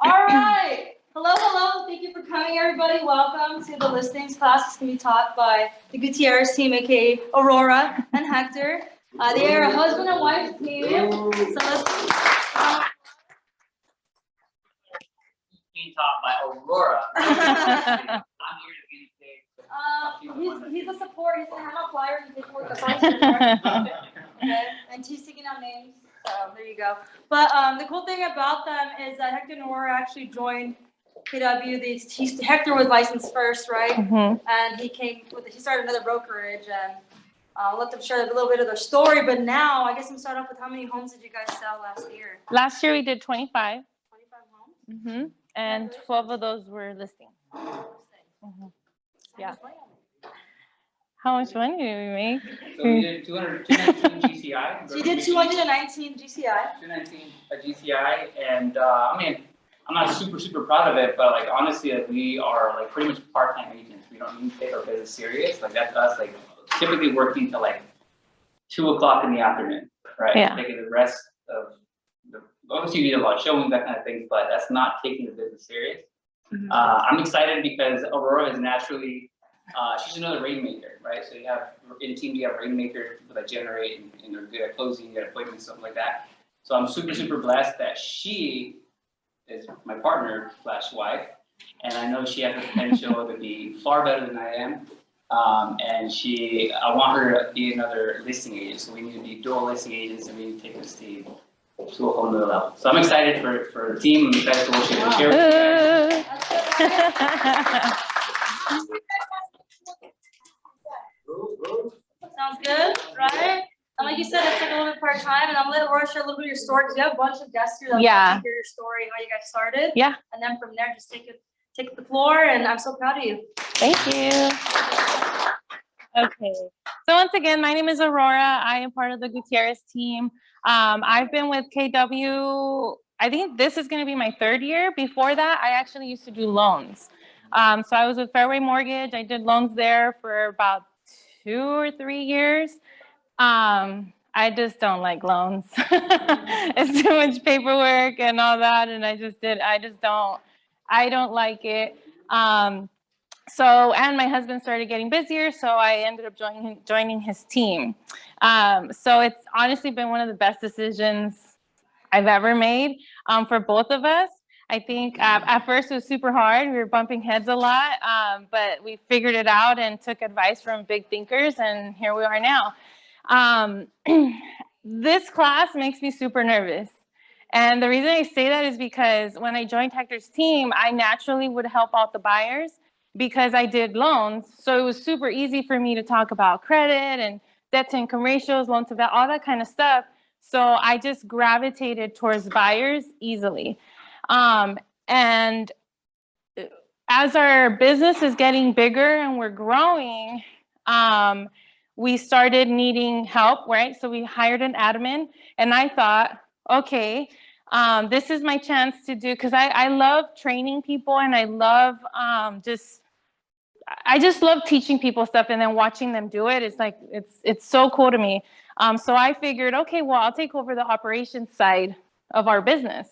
All right. Hello, hello. Thank you for coming, everybody. Welcome to the listings class. It's going to be taught by the Gutierrez team, aka Aurora and Hector. They are a husband and wife team. So let's being taught by Aurora. I'm here to be he's the support. He's going to hand out flyers and paperwork. That's all he's here for. Okay. And he's taking out names. So there you go. But the cool thing about them is that Hector and Aurora actually joined KW. Hector was licensed first, right? Mm-hmm. And he started another brokerage, and I'll let them share a little bit of their story. But now, I guess I'm start off with how many homes did you guys sell last year? Last year we did 25. 25 homes. Mm-hmm. And 12 of those were listings. Mm-hmm. Yeah. How much money did we make? So we did 219 GCI. So you did 219 GCI. 219 GCI, and I mean, I'm not super proud of it, but like honestly, like, we are like pretty much part-time agents. We don't even take our business serious. Like that's us, like typically working till like 2 o'clock in the afternoon, right? Yeah. Taking the rest of the, obviously you need a lot of showings, that kind of thing, but that's not taking the business serious. Mm-hmm. I'm excited because Aurora is naturally, she's another rainmaker, right? So you have, in team, you have rainmakers that generate and are good at closing, good at appointments, something like that. So I'm super blessed that she is my partner / wife, and I know she has the potential to be far better than I am. And I want her to be another listing agent. So we need to be dual listing agents, and we need to take this team to a whole nother level. So I'm excited for the team. I'm excited for what she can share with you guys. Sounds good, right? And like you said, it's like a little bit part-time, and I'm going to let Aurora share a little bit of your story, because you have a bunch of guests here that want to hear your story, how you guys started. Yeah. And then from there, just take the floor, and I'm so proud of you. Thank you. Okay. So once again, my name is Aurora. I am part of the Gutierrez team. I've been with KW, I think this is going to be my 3rd year. Before that, I actually used to do loans. So I was with Fairway Mortgage. I did loans there for about 2 or 3 years. I just don't like loans. It's too much paperwork and all that, and I don't like it. And my husband started getting busier, so I ended up joining his team. So it's honestly been one of the best decisions I've ever made for both of us. I think at first it was super hard. We were bumping heads a lot, but we figured it out and took advice from big thinkers, and here we are now. This class makes me super nervous. And the reason I say that is because when I joined Hector's team, I naturally would help out the buyers because I did loans. So it was super easy for me to talk about credit and debt to income ratios, loan to value, all that kind of stuff. So I just gravitated towards buyers easily. And as our business is getting bigger and we're growing, we started needing help, right? So we hired an admin, and I thought, okay, this is my chance to do, because I love training people, and I love I just love teaching people stuff and then watching them do it. It's like, it's so cool to me. So I figured, okay, well, I'll take over the operations side of our business.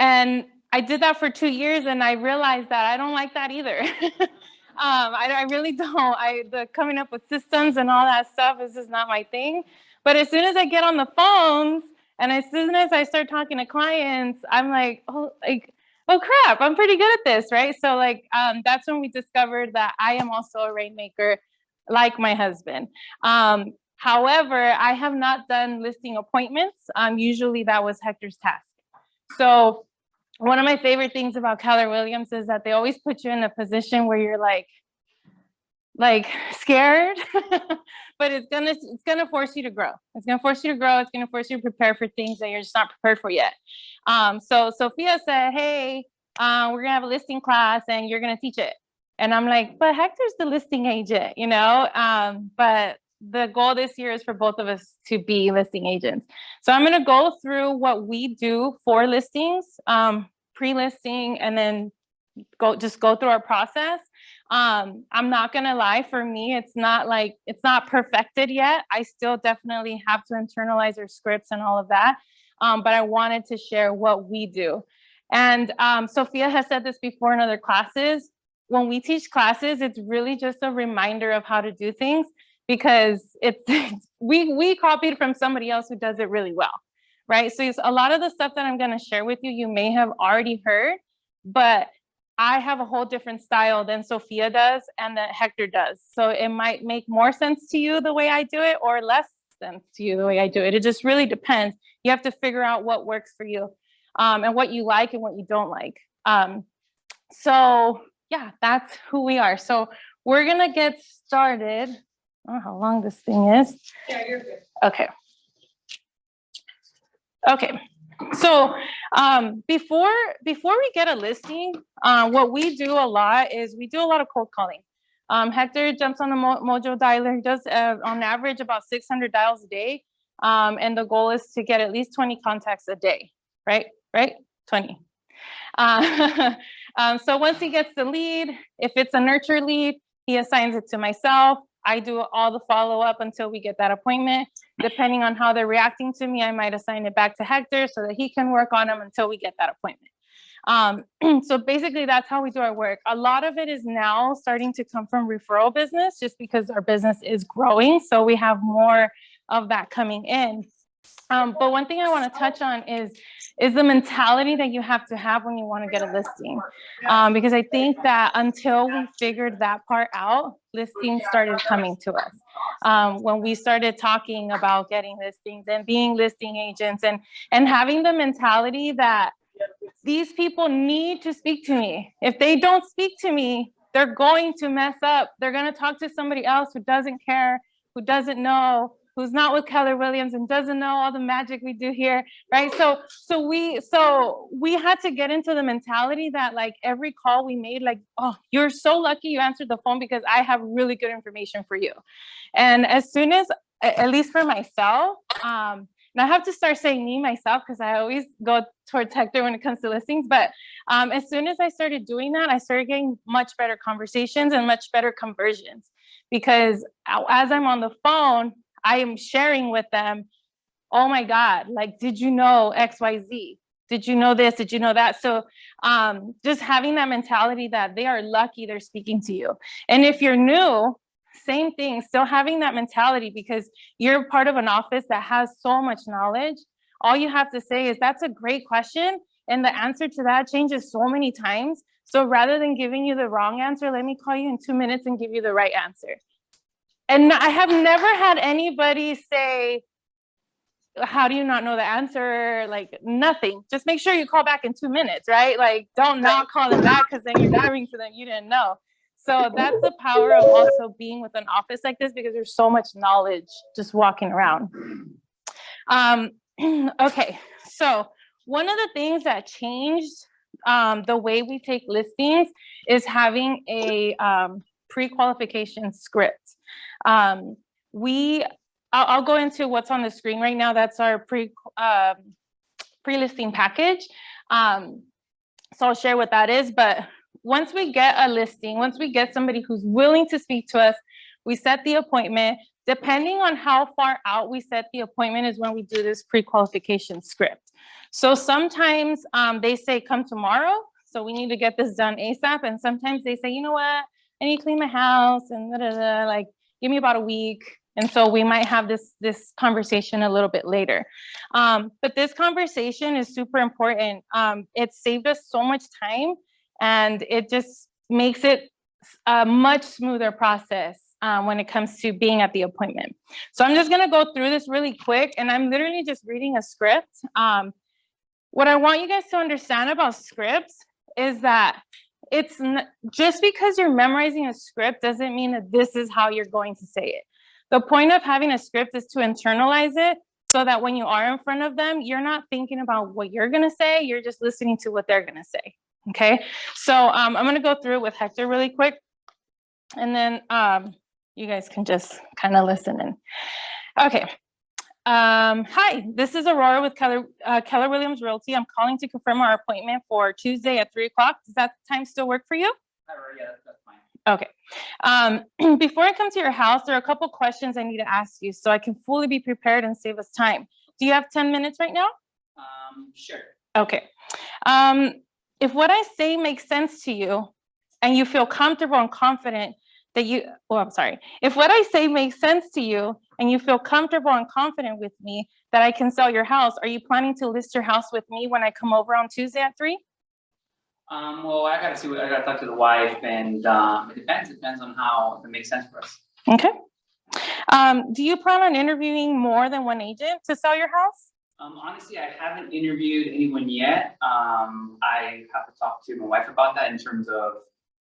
And I did that for 2 years, and I realized that I don't like that either. I really don't. The coming up with systems and all that stuff is just not my thing. But as soon as I get on the phones and as soon as I start talking to clients, I'm like, oh crap, I'm pretty good at this, right? So like that's when we discovered that I am also a rainmaker, like my husband. However, I have not done listing appointments. Usually that was Hector's task. So one of my favorite things about Keller Williams is that they always put you in a position where you're like scared, but it's gonna force you to grow. It's gonna force you to grow. It's gonna force you to prepare for things that you're just not prepared for yet. So Sophia said, hey, we're gonna have a listing class and you're gonna teach it. And I'm like, but Hector's the listing agent, you know? But the goal this year is for both of us to be listing agents. So I'm gonna go through what we do for listings, pre-listing, and then go through our process. I'm not gonna lie, for me, it's not perfected yet. I still definitely have to internalize our scripts and all of that. But I wanted to share what we do. And Sophia has said this before in other classes. When we teach classes, it's really just a reminder of how to do things, because we copied from somebody else who does it really well, right? So a lot of the stuff that I'm going to share with you, you may have already heard, but I have a whole different style than Sophia does and that Hector does. So it might make more sense to you the way I do it, or less sense to you the way I do it. It just really depends. You have to figure out what works for you, and what you like and what you don't like. So yeah, that's who we are. So we're gonna get started. I don't know how long this thing is. Yeah, you're good. Okay. Okay. So before we get a listing, what we do a lot is we do a lot of cold calling. Hector jumps on the Mojo dialer. He does on average about 600 dials a day. And the goal is to get at least 20 contacts a day, right? 20. So once he gets the lead, if it's a nurture lead, he assigns it to myself. I do all the follow-up until we get that appointment. Depending on how they're reacting to me, I might assign it back to Hector so that he can work on them until we get that appointment. So basically that's how we do our work. A lot of it is now starting to come from referral business, just because our business is growing. So we have more of that coming in. But one thing I want to touch on is the mentality that you have to have when you want to get a listing. Because I think that until we figured that part out, listings started coming to us. When we started talking about getting listings and being listing agents and having the mentality that these people need to speak to me. If they don't speak to me, they're going to mess up. They're going to talk to somebody else who doesn't care, who doesn't know, who's not with Keller Williams and doesn't know all the magic we do here, right? So we had to get into the mentality that like every call we made, like, oh, you're so lucky you answered the phone because I have really good information for you. And as soon as, at least for myself, and I have to start saying me myself because I always go towards Hector when it comes to listings. But as soon as I started doing that, I started getting much better conversations and much better conversions, because as I'm on the phone, I am sharing with them, oh my God, like, did you know XYZ? Did you know this? Did you know that? So just having that mentality that they are lucky they're speaking to you. And if you're new, same thing, still having that mentality, because you're part of an office that has so much knowledge. All you have to say is, that's a great question. And the answer to that changes so many times. So rather than giving you the wrong answer, let me call you in 2 minutes and give you the right answer. And I have never had anybody say, how do you not know the answer? Like, nothing. Just make sure you call back in 2 minutes, right? Like, don't not call them back, because then you're proving to them you didn't know. So that's the power of also being with an office like this, because there's so much knowledge just walking around. Okay, so one of the things that changed the way we take listings is having a pre-qualification script. I'll go into what's on the screen right now. That's our pre-listing package. So I'll share what that is. But once we get a listing, once we get somebody who's willing to speak to us, we set the appointment. Depending on how far out we set the appointment is when we do this pre-qualification script. So sometimes they say, come tomorrow. So we need to get this done ASAP. And sometimes they say, you know what, I need to clean my house and like, give me about a week. And so we might have this conversation a little bit later. But this conversation is super important. It saved us so much time, and it just makes it a much smoother process when it comes to being at the appointment. So I'm just gonna go through this really quick, and I'm literally just reading a script. What I want you guys to understand about scripts is that it's just because you're memorizing a script doesn't mean that this is how you're going to say it. The point of having a script is to internalize it, so that when you are in front of them, you're not thinking about what you're gonna say, you're just listening to what they're gonna say, okay? So I'm gonna go through it with Hector really quick, and then you guys can just kind of listen in. Okay. Hi, this is Aurora with Keller Williams Realty. I'm calling to confirm our appointment for Tuesday at 3 o'clock. Does that time still work for you? Yeah, that's fine. Okay. Before I come to your house, there are a couple questions I need to ask you so I can fully be prepared and save us time. Do you have 10 minutes right now? Sure. Okay. If what I say makes sense to you and you feel comfortable and confident that if what I say makes sense to you and you feel comfortable and confident with me that I can sell your house, are you planning to list your house with me when I come over on Tuesday at 3? Well, I gotta talk to the wife, and it depends on how it makes sense for us. Okay. Do you plan on interviewing more than one agent to sell your house? Honestly, I haven't interviewed anyone yet. I have to talk to my wife about that in terms of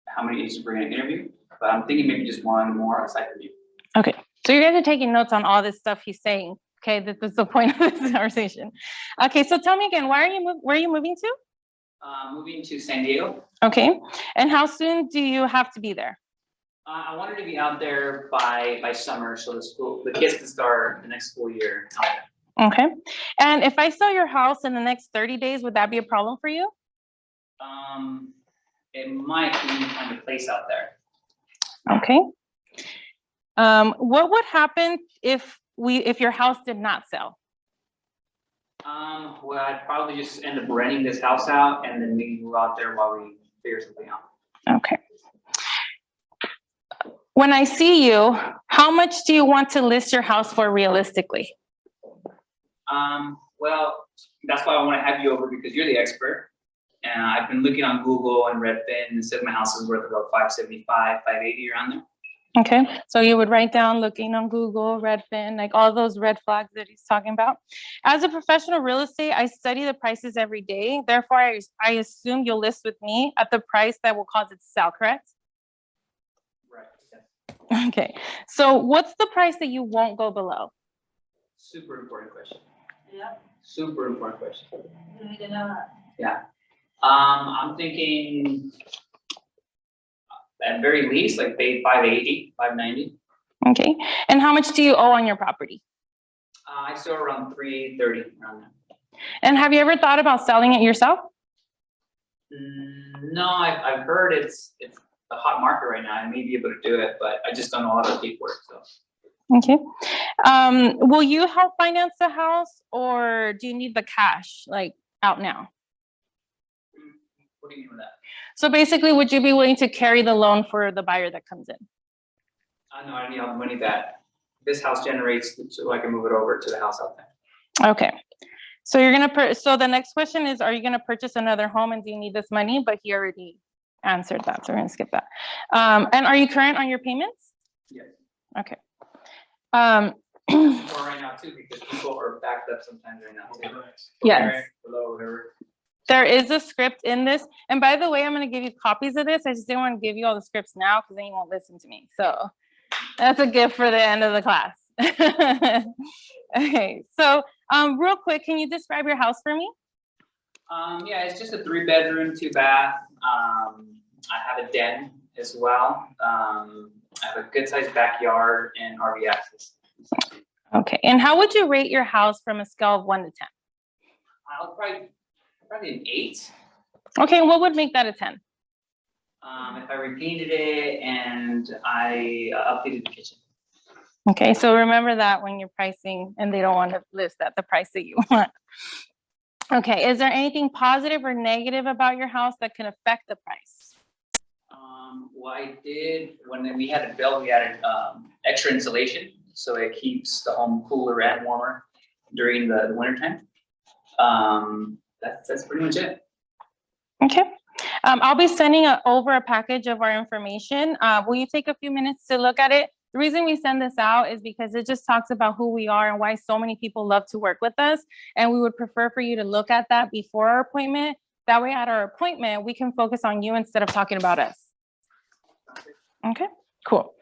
how many agents we're gonna interview, but I'm thinking maybe just one more aside from you. Okay, so you're guys are taking notes on all this stuff he's saying. Okay, this is the point of this conversation. Okay, so tell me again, where are you moving to? Moving to San Diego. Okay, and how soon do you have to be there? I wanted to be out there by summer, so the kids can start the next school year out there. Okay, and if I sell your house in the next 30 days, would that be a problem for you? It might be find a place out there. Okay. What would happen if your house did not sell? Well, I'd probably just end up renting this house out and then maybe move out there while we figure something out. Okay. When I see you, how much do you want to list your house for realistically? Well, that's why I want to have you over, because you're the expert. And I've been looking on Google and Redfin, and it said my house is worth about $575, $580 around there. Okay, so you would write down looking on Google, Redfin, like all those red flags that he's talking about. As a professional real estate, I study the prices every day. Therefore, I assume you'll list with me at the price that will cause it to sell, correct? Right. Yeah. Okay, so what's the price that you won't go below? Super important question. Yeah. Super important question. You need to know that. Yeah. I'm thinking at very least, like pay $580, $590. Okay, and how much do you owe on your property? I still around $330 around there. And have you ever thought about selling it yourself? No, I've heard it's a hot market right now. I may be able to do it, but I just don't know all the paperwork. So. Okay. Will you help finance the house, or do you need the cash like out now? What do you mean with that? So basically, would you be willing to carry the loan for the buyer that comes in? No, I need all the money that this house generates so I can move it over to the house out there. Okay. So you're gonna so the next question is, are you gonna purchase another home and do you need this money? But he already answered that, so we're gonna skip that. And are you current on your payments? Yes. Okay. Or right now too, because people are backed up sometimes right now too. Yes. Below, whatever. There is a script in this. And by the way, I'm going to give you copies of this. I just didn't want to give you all the scripts now because then you won't listen to me. So that's a gift for the end of the class. Okay. So real quick, can you describe your house for me? Yeah, it's just a 3-bedroom, 2-bath. I have a den as well. I have a good sized backyard and RV access. Okay. And how would you rate your house from a scale of 1 to 10? I'll probably an 8. Okay. What would make that a 10? If I repainted it and I updated the kitchen. Okay. So remember that when you're pricing and they don't want to list at the price that you want. Okay. Is there anything positive or negative about your house that can affect the price? Well, I did, when we had it built, we added extra insulation, so it keeps the home cooler and warmer during the winter time. That's pretty much it. Okay. I'll be sending over a package of our information. Will you take a few minutes to look at it? The reason we send this out is because it just talks about who we are and why so many people love to work with us. And we would prefer for you to look at that before our appointment. That way at our appointment, we can focus on you instead of talking about us. Okay, cool.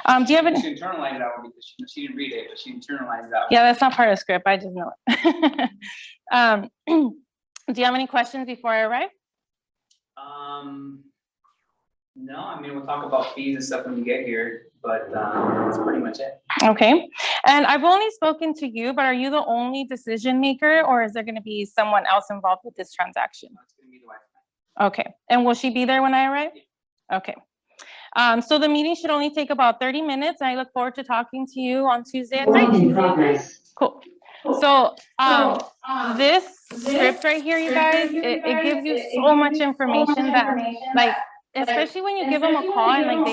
Do you have any? She internalized that one because she didn't read it, but she internalized that one. Yeah, that's not part of the script. I just know it. Do you have any questions before I arrive? No, I mean, we'll talk about fees and stuff when you get here, but that's pretty much it. Okay. And I've only spoken to you, but are you the only decision maker, or is there going to be someone else involved with this transaction? It's going to be the wife. Okay. And will she be there when I arrive? Okay. So the meeting should only take about 30 minutes. I look forward to talking to you on Tuesday at 3. In progress. Cool. So, this script right here, you guys, it gives you so much information that, like, especially when you give them a call and like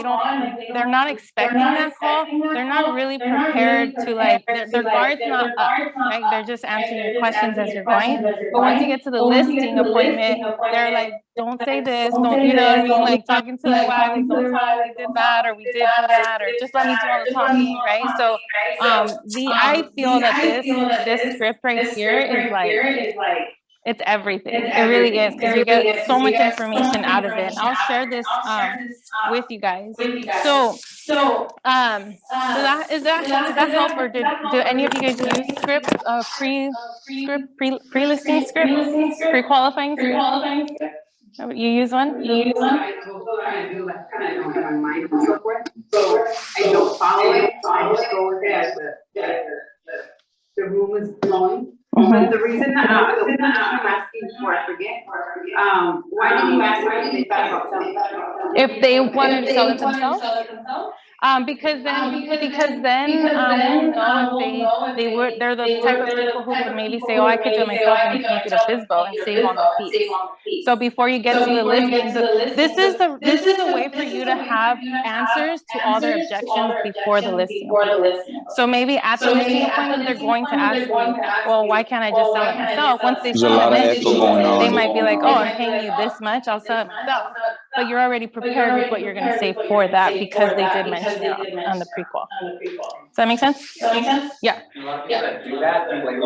they're not expecting that call, they're not really prepared to like, their guard's not up, right? They're just answering your questions as you're going. But once you get to the listing appointment, they're like, don't say this, don't, you know what I mean? Like talking to their wife, like, don't tell me we did that or we did do that, or just let me do all the talking, right? So I feel that this script right here is like, it's everything. It really is, because you get so much information out of it. I'll share this with you guys. So does that help, or do any of you guys use script, pre-listing script, pre-qualifying script? You use one? I do like kind of know my mind and so forth. So I don't follow it. So I just go with it as the room is flowing. But the reason I'm asking for, I forget. Why did you ask if they thought about selling? If they wanted to sell it themselves? Because then we'll know if they're the type of people who would maybe say, oh, I could do it myself and make it a FSBO and save on the fees. So before you get to the listing, this is a way for you to have answers to all their objections before the listing. So maybe at the listing appointment, they're going to ask you, well, why can't I just sell it myself? Once they see the listing, they might be like, oh, I'm paying you this much, I'll sell it myself. But you're already prepared with what you're going to say for that, because they did mention it on the pre-qual. Does that make sense? Yeah. A lot of people that do that, think like,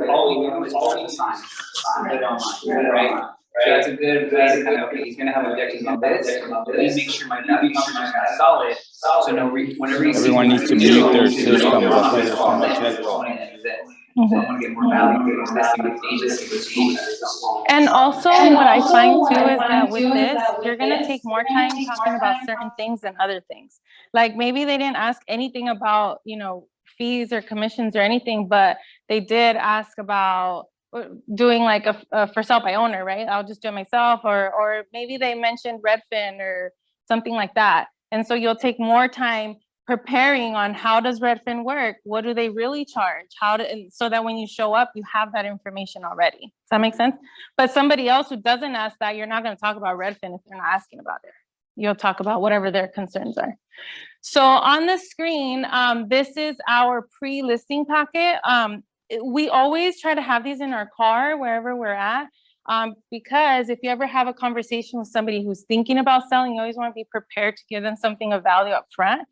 all we do is hold the sign. Put it online, right? So that's a good way to kind of, okay, he's gonna have objections on this. Let me make sure my value proposition is solid. So whenever you see Everyone needs to mute their system. I want to get more value. And also what I find too is that with this, you're going to take more time talking about certain things than other things. Like maybe they didn't ask anything about, fees or commissions or anything, but they did ask about doing like a for sale by owner, right? I'll just do it myself, or maybe they mentioned Redfin or something like that. And so you'll take more time preparing on how does Redfin work? What do they really charge? So that when you show up, you have that information already. Does that make sense? But somebody else who doesn't ask that, you're not going to talk about Redfin if they're not asking about it. You'll talk about whatever their concerns are. So on the screen, this is our pre-listing packet. We always try to have these in our car wherever we're at, because if you ever have a conversation with somebody who's thinking about selling, you always want to be prepared to give them something of value up front,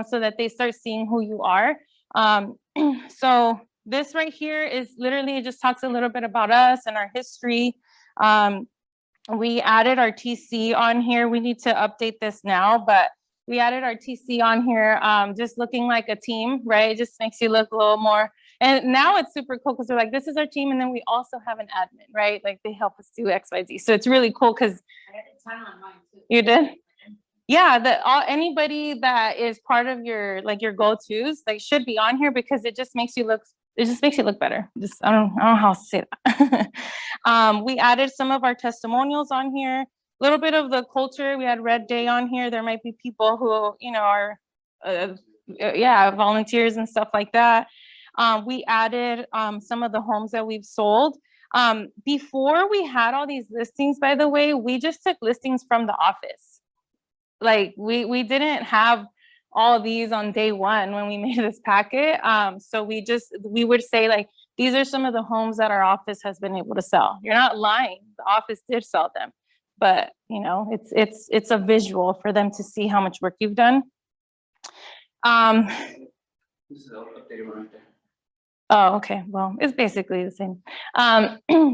so that they start seeing who you are. So this right here is literally, it just talks a little bit about us and our history. We added our TC on here. We need to update this now, but we added our TC on here, just looking like a team, right? It just makes you look a little more. And now it's super cool because we're like, this is our team. And then we also have an admin, right? Like they help us do X, Y, Z. So it's really cool because you did? Yeah, anybody that is part of your go-tos, like should be on here because it just makes you look better. I don't know how to say that. We added some of our testimonials on here, a little bit of the culture. We had Red Day on here. There might be people who, are, volunteers and stuff like that. We added some of the homes that we've sold. Before we had all these listings, by the way, we just took listings from the office. Like we didn't have all of these on day one when we made this packet. So we would say like, these are some of the homes that our office has been able to sell. You're not lying. The office did sell them, but it's a visual for them to see how much work you've done. This is the updated one right there. Oh, okay. Well, it's basically the same.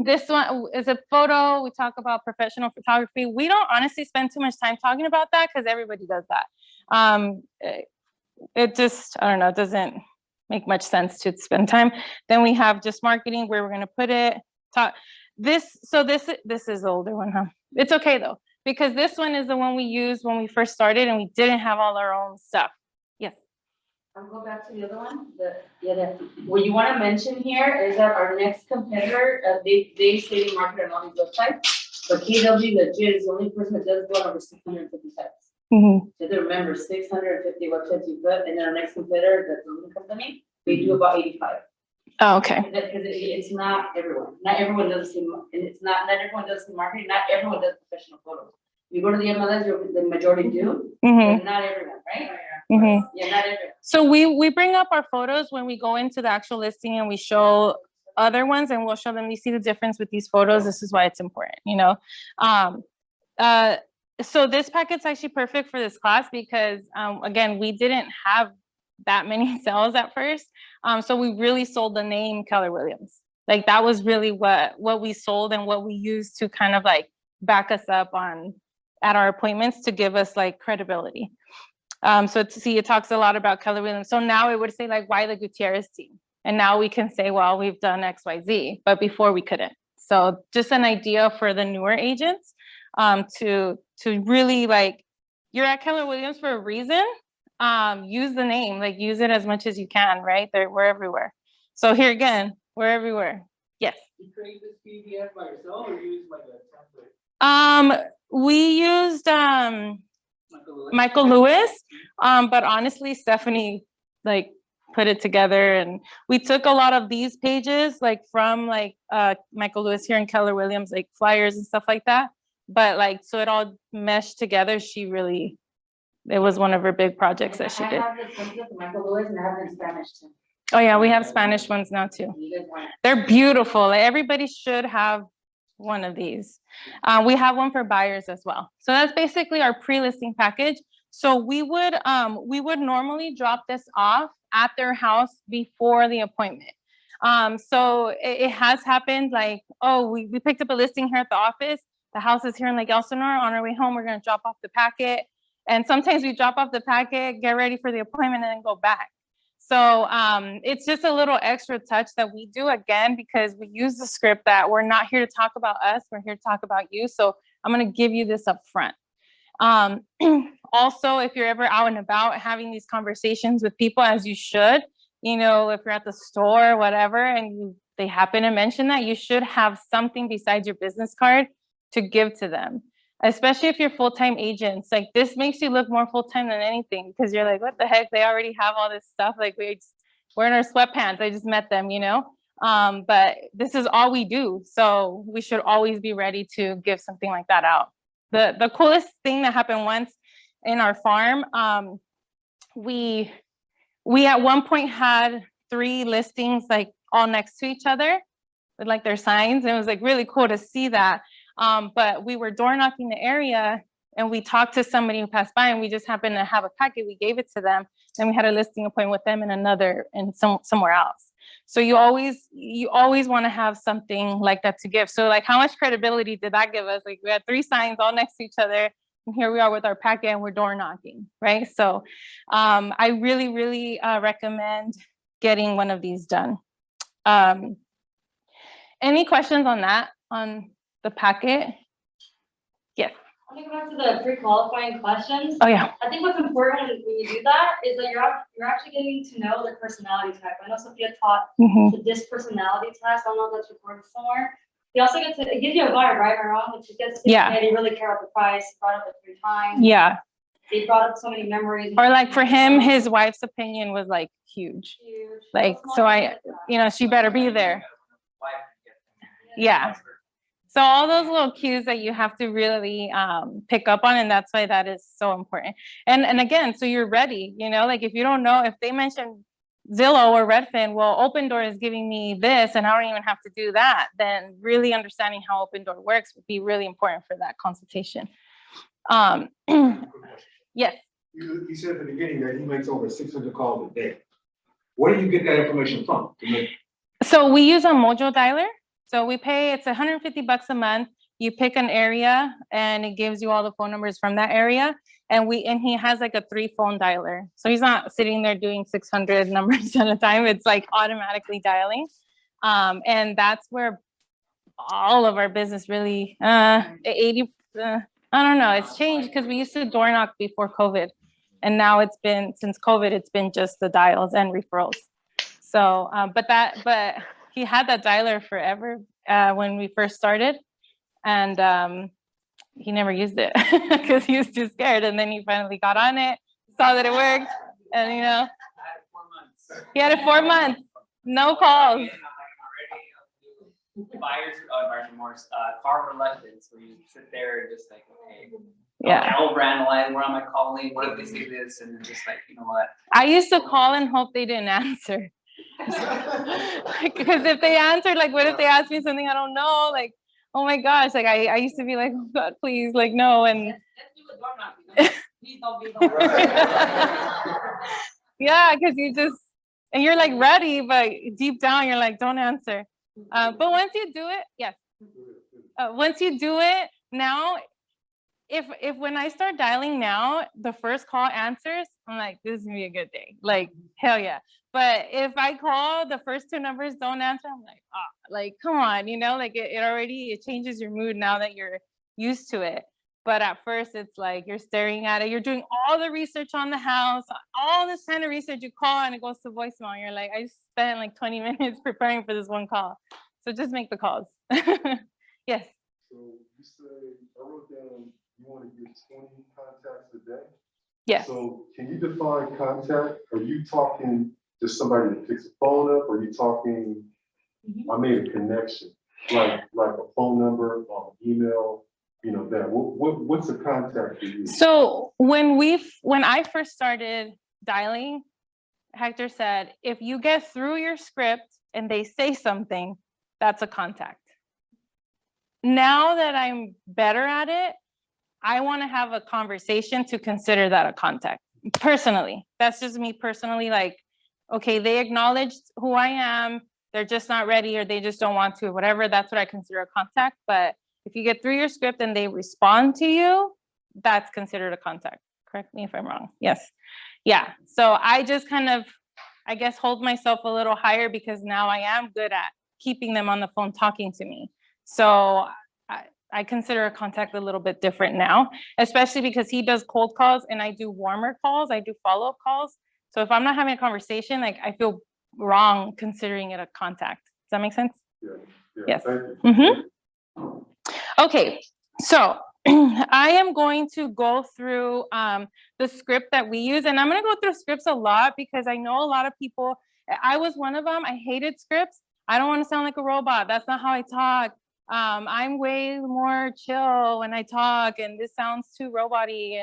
This one is a photo. We talk about professional photography. We don't honestly spend too much time talking about that because everybody does that. It just, I don't know, it doesn't make much sense to spend time. Then we have just marketing, where we're going to put it. This is the older one, huh? It's okay though, because this one is the one we used when we first started and we didn't have all our own stuff. Yes. I'll go back to the other one. What you want to mention here is that our next competitor, they say they market on all these websites, but KW legit is the only person that does go on over 650 sites. Mm-hmm. So they remember 650 websites you put, and then our next competitor, that's the only company, they do about 85. Oh, okay. Because it's not everyone. Not everyone does the same, and it's not everyone does the marketing. Not everyone does professional photos. You go to the MLS, the majority do, Mm-hmm. but not everyone, right? Mm-hmm. Yeah, not everyone. So we bring up our photos when we go into the actual listing and we show other ones, and we'll show them, you see the difference with these photos. This is why it's important, you know? So this packet's actually perfect for this class because, again, we didn't have that many sales at first. So we really sold the name Keller Williams. Like that was really what we sold and what we used to kind of like back us up at our appointments to give us like credibility. So to see, it talks a lot about Keller Williams. So now it would say like, why the Gutierrez team? And now we can say, well, we've done X, Y, Z, but before we couldn't. So just an idea for the newer agents to really like, you're at Keller Williams for a reason. Use the name, like use it as much as you can, right? We're everywhere. So here again, we're everywhere. Yes. You create this PDF by yourself or use like a template? We used Michael Lewis, but honestly, Stephanie like put it together, and we took a lot of these pages like from like Michael Lewis here in Keller Williams, like flyers and stuff like that. But like, so it all meshed together. It was one of her big projects that she did. I have the template for Michael Lewis and I have it in Spanish too. Oh yeah, we have Spanish ones now too. You guys want it? They're beautiful. Like, everybody should have one of these. We have one for buyers as well. So that's basically our pre-listing package. So we would normally drop this off at their house before the appointment. So it has happened like, oh, we picked up a listing here at the office. The house is here in Lake Elsinore. On our way home, we're gonna drop off the packet. And sometimes we drop off the packet, get ready for the appointment, and then go back. So it's just a little extra touch that we do, again, because we use the script that we're not here to talk about us, we're here to talk about you. So I'm gonna give you this up front. Also, if you're ever out and about having these conversations with people, as you should, you know, if you're at the store or whatever, and they happen to mention that, you should have something besides your business card to give to them. Especially if you're full-time agents, like this makes you look more full-time than anything, because you're like, what the heck? They already have all this stuff. Like we're in our sweatpants. I just met them, you know? But this is all we do. So we should always be ready to give something like that out. The coolest thing that happened once in our farm, we at one point had 3 listings like all next to each other with like their signs. And it was like really cool to see that. But we were door knocking the area and we talked to somebody who passed by, and we just happened to have a packet. We gave it to them, and we had a listing appointment with them in somewhere else. So you always want to have something like that to give. So like, how much credibility did that give us? Like we had 3 signs all next to each other, and here we are with our packet and we're door knocking, right? So I really, really recommend getting one of these done. Any questions on that, on the packet? Yes. I want to go back to the pre-qualifying questions. Oh yeah. I think what's important when you do that is that you're actually getting to know their personality type. I know Sophia taught the DISC personality test. I don't know if that's recorded somewhere. You also get to, it gives you a vibe, right or wrong, which you get to see, Yeah. they really care about the price, brought up it 3 times. Yeah. They brought up so many memories. Or like for him, his wife's opinion was like huge. Huge. Like, so she better be there. Yeah. So all those little cues that you have to really pick up on, and that's why that is so important. And again, so you're ready, you know, like if you don't know, if they mention Zillow or Redfin, well, Open Door is giving me this and I don't even have to do that, then really understanding how Open Door works would be really important for that consultation. Yes. You said at the beginning that he makes over 600 calls a day. Where do you get that information from? So we use a Mojo dialer. So we pay, it's $150 a month. You pick an area and it gives you all the phone numbers from that area. And he has like a 3-phone dialer. So he's not sitting there doing 600 numbers at a time. It's like automatically dialing. And that's where all of our business really, 80, I don't know, it's changed because we used to door knock before COVID. And now since COVID, it's been just the dials and referrals. So, but he had that dialer forever when we first started, and he never used it because he was too scared. And then he finally got on it, saw that it worked, and you know, he had it 4 months. No calls. Buyer's remorse, car reluctance, where you sit there and just like, okay. Yeah. I'll overanalyze, where am I calling, what if they say this, and then just like, you know what? I used to call and hope they didn't answer. Because if they answered, like, what if they asked me something I don't know? Like, oh my gosh, like I used to be like, oh God, please, like, no. And Let's do a door knocking. Please don't be the yeah, because you just, and you're like ready, but deep down you're like, don't answer. But once you do it, yes. Once you do it now, if when I start dialing now, the first call answers, I'm like, this is gonna be a good day. Like, hell yeah. But if I call, the first two numbers don't answer, I'm like, like, come on, you know, like it already, it changes your mood now that you're used to it. But at first it's like, you're staring at it, you're doing all the research on the house, all this kind of research, you call and it goes to voicemail. And you're like, I spent like 20 minutes preparing for this one call. So just make the calls. Yes. So you say, I wrote down, you want to get 20 contacts a day? Yes. So can you define contact? Are you talking to somebody that picks a phone up? Or are you talking, I made a connection, like a phone number, email, you know, that, what's a contact for you? So when I first started dialing, Hector said, if you get through your script and they say something, that's a contact. Now that I'm better at it, I want to have a conversation to consider that a contact. Personally, that's just me personally. Like, okay, they acknowledged who I am. They're just not ready, or they just don't want to, whatever. That's what I consider a contact. But if you get through your script and they respond to you, that's considered a contact. Correct me if I'm wrong. Yes. Yeah. So I just kind of, I guess, hold myself a little higher because now I am good at keeping them on the phone talking to me. So I consider a contact a little bit different now, especially because he does cold calls and I do warmer calls. I do follow-up calls. So if I'm not having a conversation, like I feel wrong considering it a contact. Does that make sense? Yeah, Yes. Thank you. Mm-hmm. Okay, so I am going to go through the script that we use, and I'm going to go through scripts a lot because I know a lot of people, I was one of them, I hated scripts. I don't want to sound like a robot. That's not how I talk. I'm way more chill when I talk, and this sounds too robot-y,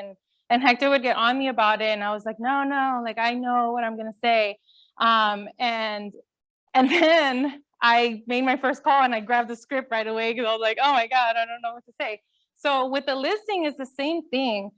and Hector would get on me about it, and I was like, no, like I know what I'm going to say. And then I made my first call and I grabbed the script right away because I was like, oh my God, I don't know what to say. So with the listing, it's the same thing.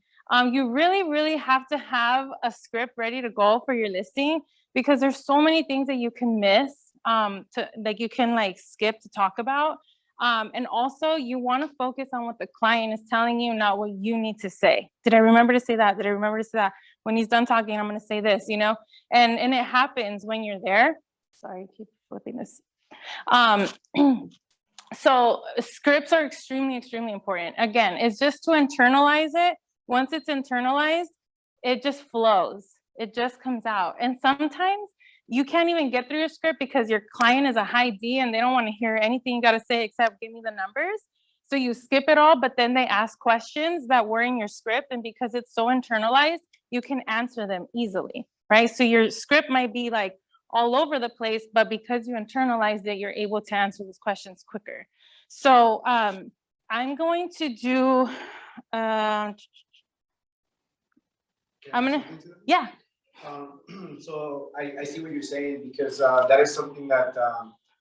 You really have to have a script ready to go for your listing because there's so many things that you can miss, like you can like skip to talk about. And also you want to focus on what the client is telling you, not what you need to say. Did I remember to say that? Did I remember to say that? When he's done talking, I'm going to say this, you know, and it happens when you're there. Sorry, keep flipping this. So scripts are extremely important. Again, it's just to internalize it. Once it's internalized, it just flows. It just comes out. And sometimes you can't even get through your script because your client is a high D and they don't want to hear anything you got to say except give me the numbers. So you skip it all, but then they ask questions that were in your script. And because it's so internalized, you can answer them easily, right? So your script might be like all over the place, but because you internalized it, you're able to answer those questions quicker. So I'm going to do, I'm gonna, yeah. So I see what you're saying because that is something that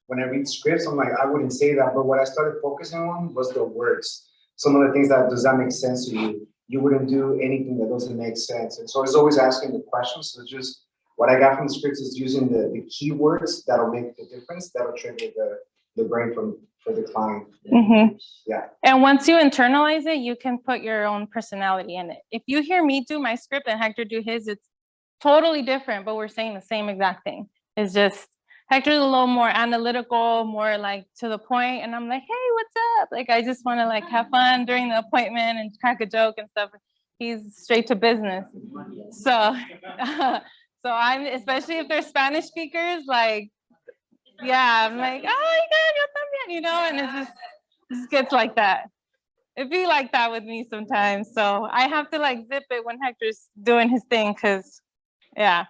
when I read scripts, I'm like, I wouldn't say that, but what I started focusing on was the words. Some of the things that does that make sense to you? You wouldn't do anything that doesn't make sense. And so it's always asking the questions. So just what I got from the scripts is using the keywords that'll make the difference, that'll trigger the brain for the client. Mm-hmm. Yeah. And once you internalize it, you can put your own personality in it. If you hear me do my script and Hector do his, it's totally different, but we're saying the same exact thing. It's just Hector's a little more analytical, more like to the point, and I'm like, hey, what's up? Like I just want to like have fun during the appointment and crack a joke and stuff. He's straight to business. So so I'm, especially if they're Spanish speakers, like, yeah, I'm like, oh my God, yo también, you know, and it just gets like that. It'd be like that with me sometimes. So I have to like zip it when Hector's doing his thing, because yeah.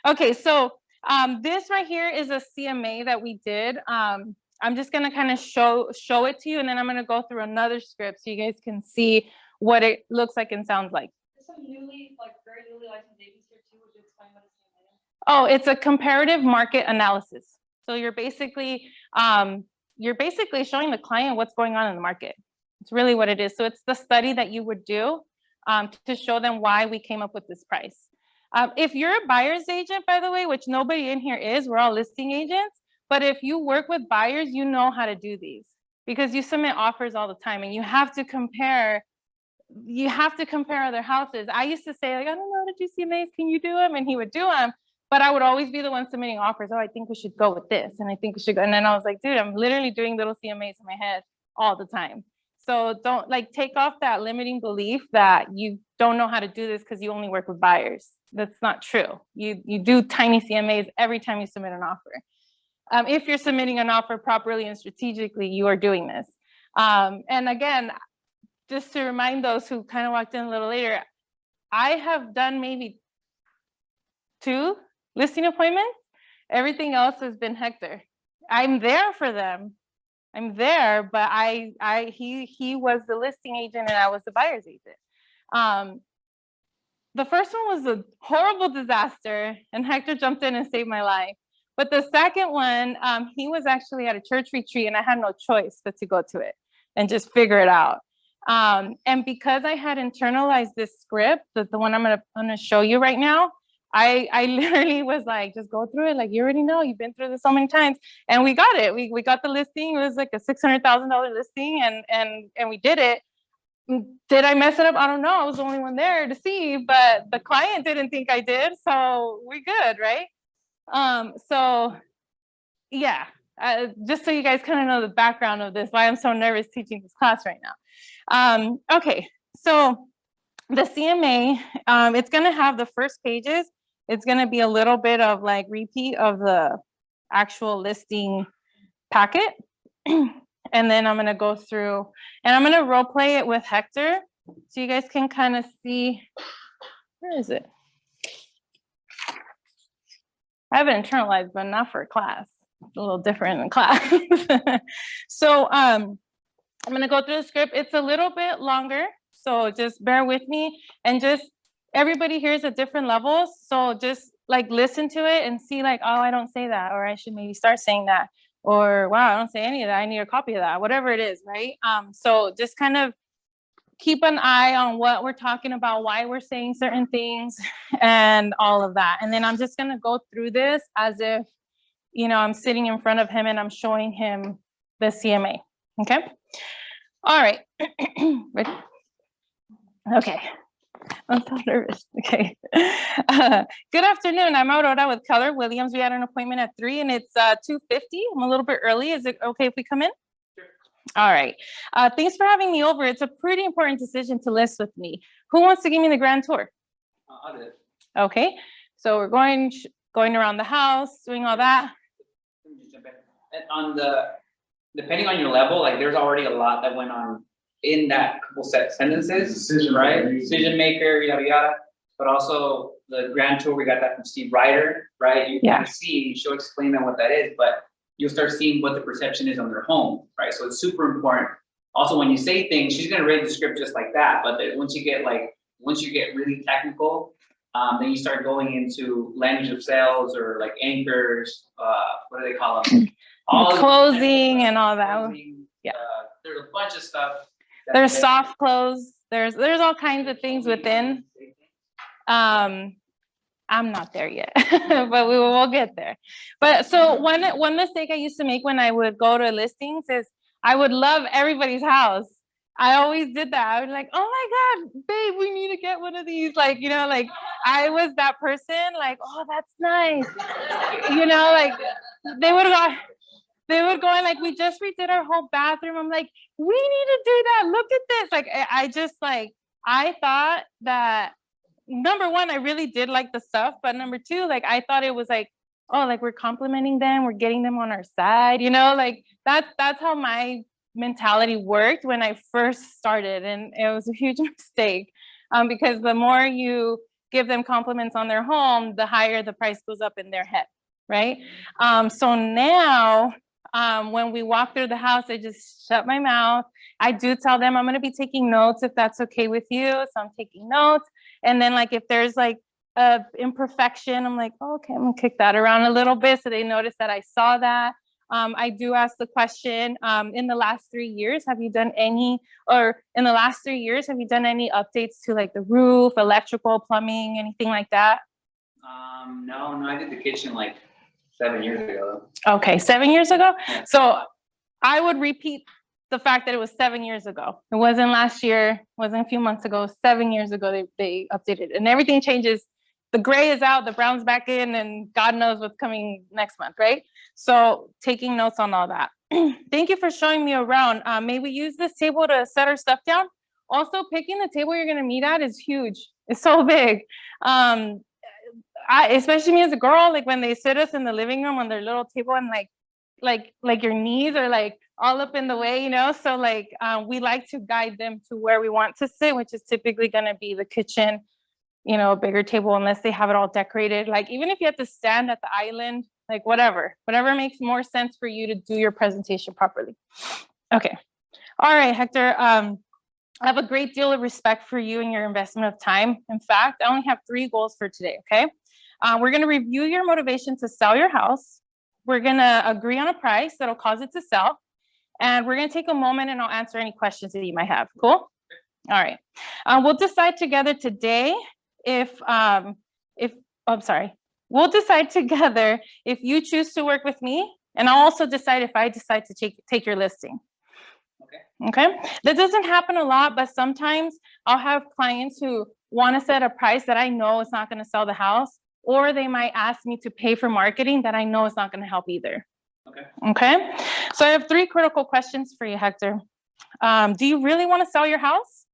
Okay, so This right here is a CMA that we did. I'm just gonna kind of show it to you, and then I'm gonna go through another script so you guys can see what it looks like and sounds like. There's some newly, like very newly licensed agents here too. Would you explain what it's doing? Oh, it's a comparative market analysis. So you're basically showing the client what's going on in the market. It's really what it is. So it's the study that you would do to show them why we came up with this price. If you're a buyer's agent, by the way, which nobody in here is, we're all listing agents. But if you work with buyers, you know how to do these because you submit offers all the time and you have to compare other houses. I used to say, like, I don't know how to do CMAs, can you do them? And he would do them, but I would always be the one submitting offers. Oh, I think we should go with this. And I think we should go. And then I was like, dude, I'm literally doing little CMAs in my head all the time. So don't take off that limiting belief that you don't know how to do this because you only work with buyers. That's not true. You do tiny CMAs every time you submit an offer. If you're submitting an offer properly and strategically, you are doing this. And again, just to remind those who kind of walked in a little later, I have done maybe 2 listing appointments. Everything else has been Hector. I'm there for them. I'm there, but he was the listing agent and I was the buyer's agent. The first one was a horrible disaster and Hector jumped in and saved my life. But the second one, he was actually at a church retreat and I had no choice but to go to it and just figure it out. And because I had internalized this script, the one I'm gonna show you right now, I literally was like, just go through it. Like, you already know, you've been through this so many times. And we got it. We got the listing. It was like a $600,000 listing and we did it. Did I mess it up? I don't know. I was the only one there to see, but the client didn't think I did. So we good, right? So yeah, just so you guys kind of know the background of this, why I'm so nervous teaching this class right now. Okay, so the CMA, it's gonna have the first pages. It's gonna be a little bit of like repeat of the actual listing packet. And then I'm gonna go through and I'm gonna role play it with Hector. So you guys can kind of see, where is it? I have it internalized, but not for a class. It's a little different in class. So I'm gonna go through the script. It's a little bit longer, so just bear with me. And just, everybody here is at different levels. So just like listen to it and see like, oh, I don't say that, or I should maybe start saying that. Or wow, I don't say any of that. I need a copy of that, whatever it is, right? So just kind of keep an eye on what we're talking about, why we're saying certain things and all of that. And then I'm just gonna go through this as if, you know, I'm sitting in front of him and I'm showing him the CMA, okay? All right, ready? Okay, I'm so nervous, okay. Good afternoon, I'm Aurora with Keller Williams. We had an appointment at 3 and it's 2:50. I'm a little bit early. Is it okay if we come in? All right, thanks for having me over. It's a pretty important decision to list with me. Who wants to give me the grand tour? I'll do it. Okay, so we're going around the house, doing all that. Let me just jump in. And on depending on your level, like there's already a lot that went on in that couple sentences, Decision right? maker. Decision maker, yada yada. But also the grand tour, we got that from Steve Ryder, right? You Yeah. kind of see, she'll explain them what that is, but you'll start seeing what the perception is on their home, right? So it's super important. Also, when you say things, she's gonna read the script just like that, but once you get really technical, then you start going into language of sales or like anchors, what do they call them? All Closing and all that. closing, Yeah. There's a bunch of stuff. There's soft close. There's all kinds of things within. I'm not there yet, but we'll get there. But so one mistake I used to make when I would go to listings is I would love everybody's house. I always did that. I would like, oh my God, babe, we need to get one of these. Like, you know, like I was that person, like, oh, that's nice. You know, like they would go and like, we just redid our whole bathroom. I'm like, we need to do that. Look at this. Like, I just like, I thought that, number one, I really did like the stuff, but number two, like, I thought it was like, oh, like we're complimenting them. We're getting them on our side, you know, like that's how my mentality worked when I first started. And it was a huge mistake because the more you give them compliments on their home, the higher the price goes up in their head. right? So now, when we walk through the house, I just shut my mouth. I do tell them I'm gonna be taking notes if that's okay with you. So I'm taking notes. And then like if there's like a imperfection, I'm like, oh, okay, I'm gonna kick that around a little bit so they notice that I saw that. I do ask the question, in the last 3 years, have you done any, or in the last 3 years, have you done any updates to like the roof, electrical, plumbing, anything like that? No, I did the kitchen like 7 years ago. Okay, 7 years ago? Yeah. So I would repeat the fact that it was 7 years ago. It wasn't last year, wasn't a few months ago, 7 years ago they updated, and everything changes. The gray is out, the brown's back in, and God knows what's coming next month, right? So taking notes on all that. Thank you for showing me around. May we use this table to set our stuff down? Also, picking the table you're gonna meet at is huge. It's so big. Especially me as a girl, like when they sit us in the living room on their little table and like your knees are like all up in the way, you know? So like we like to guide them to where we want to sit, which is typically gonna be the kitchen, you know, a bigger table unless they have it all decorated. Like even if you have to stand at the island, like whatever makes more sense for you to do your presentation properly. Okay. All right, Hector. I have a great deal of respect for you and your investment of time. In fact, I only have 3 goals for today, okay? We're gonna review your motivation to sell your house. We're gonna agree on a price that'll cause it to sell. And we're gonna take a moment and I'll answer any questions that you might have. Cool? All right. We'll decide together today we'll decide together if you choose to work with me, and I'll also decide if I decide to take your listing. Okay. That doesn't happen a lot, but sometimes I'll have clients who want to set a price that I know is not going to sell the house, or they might ask me to pay for marketing that I know is not going to help either. Okay. So I have 3 critical questions for you, Hector. Do you really want to sell your house?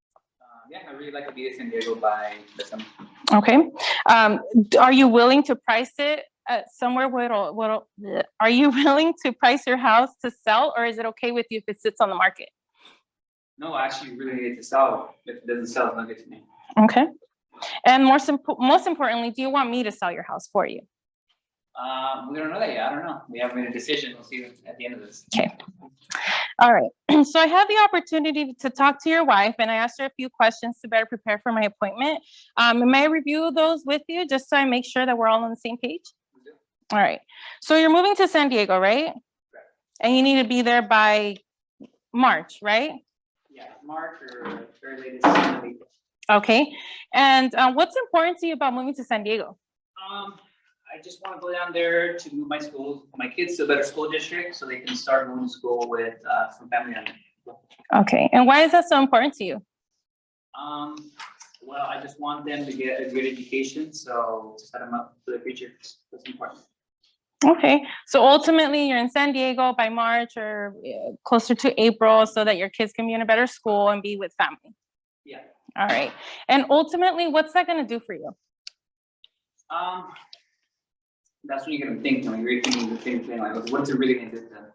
Yeah, I really like to be in San Diego by the summer. Okay. Are you willing to price it at somewhere where are you willing to price your house to sell, or is it okay with you if it sits on the market? No, I actually really need to sell. If it doesn't sell, it's not good to me. Okay. And most importantly, do you want me to sell your house for you? We don't know that yet. I don't know. We haven't made a decision. We'll see at the end of this. Okay. All right. So I had the opportunity to talk to your wife, and I asked her a few questions to better prepare for my appointment. May I review those with you just so I make sure that we're all on the same page? All right. So you're moving to San Diego, right? Correct. And you need to be there by March, right? Yeah, March or very latest April. Okay. And what's important to you about moving to San Diego? I just want to go down there to move my kids to a better school district so they can start going to school with some family on it. Okay. And why is that so important to you? Well, I just want them to get a good education, so to set them up for the future. That's important. Okay. So ultimately, you're in San Diego by March or closer to April so that your kids can be in a better school and be with family. Yeah. All right. And ultimately, what's that going to do for you? That's when you're gonna think, you're thinking the same thing, like, what's it really gonna do to them?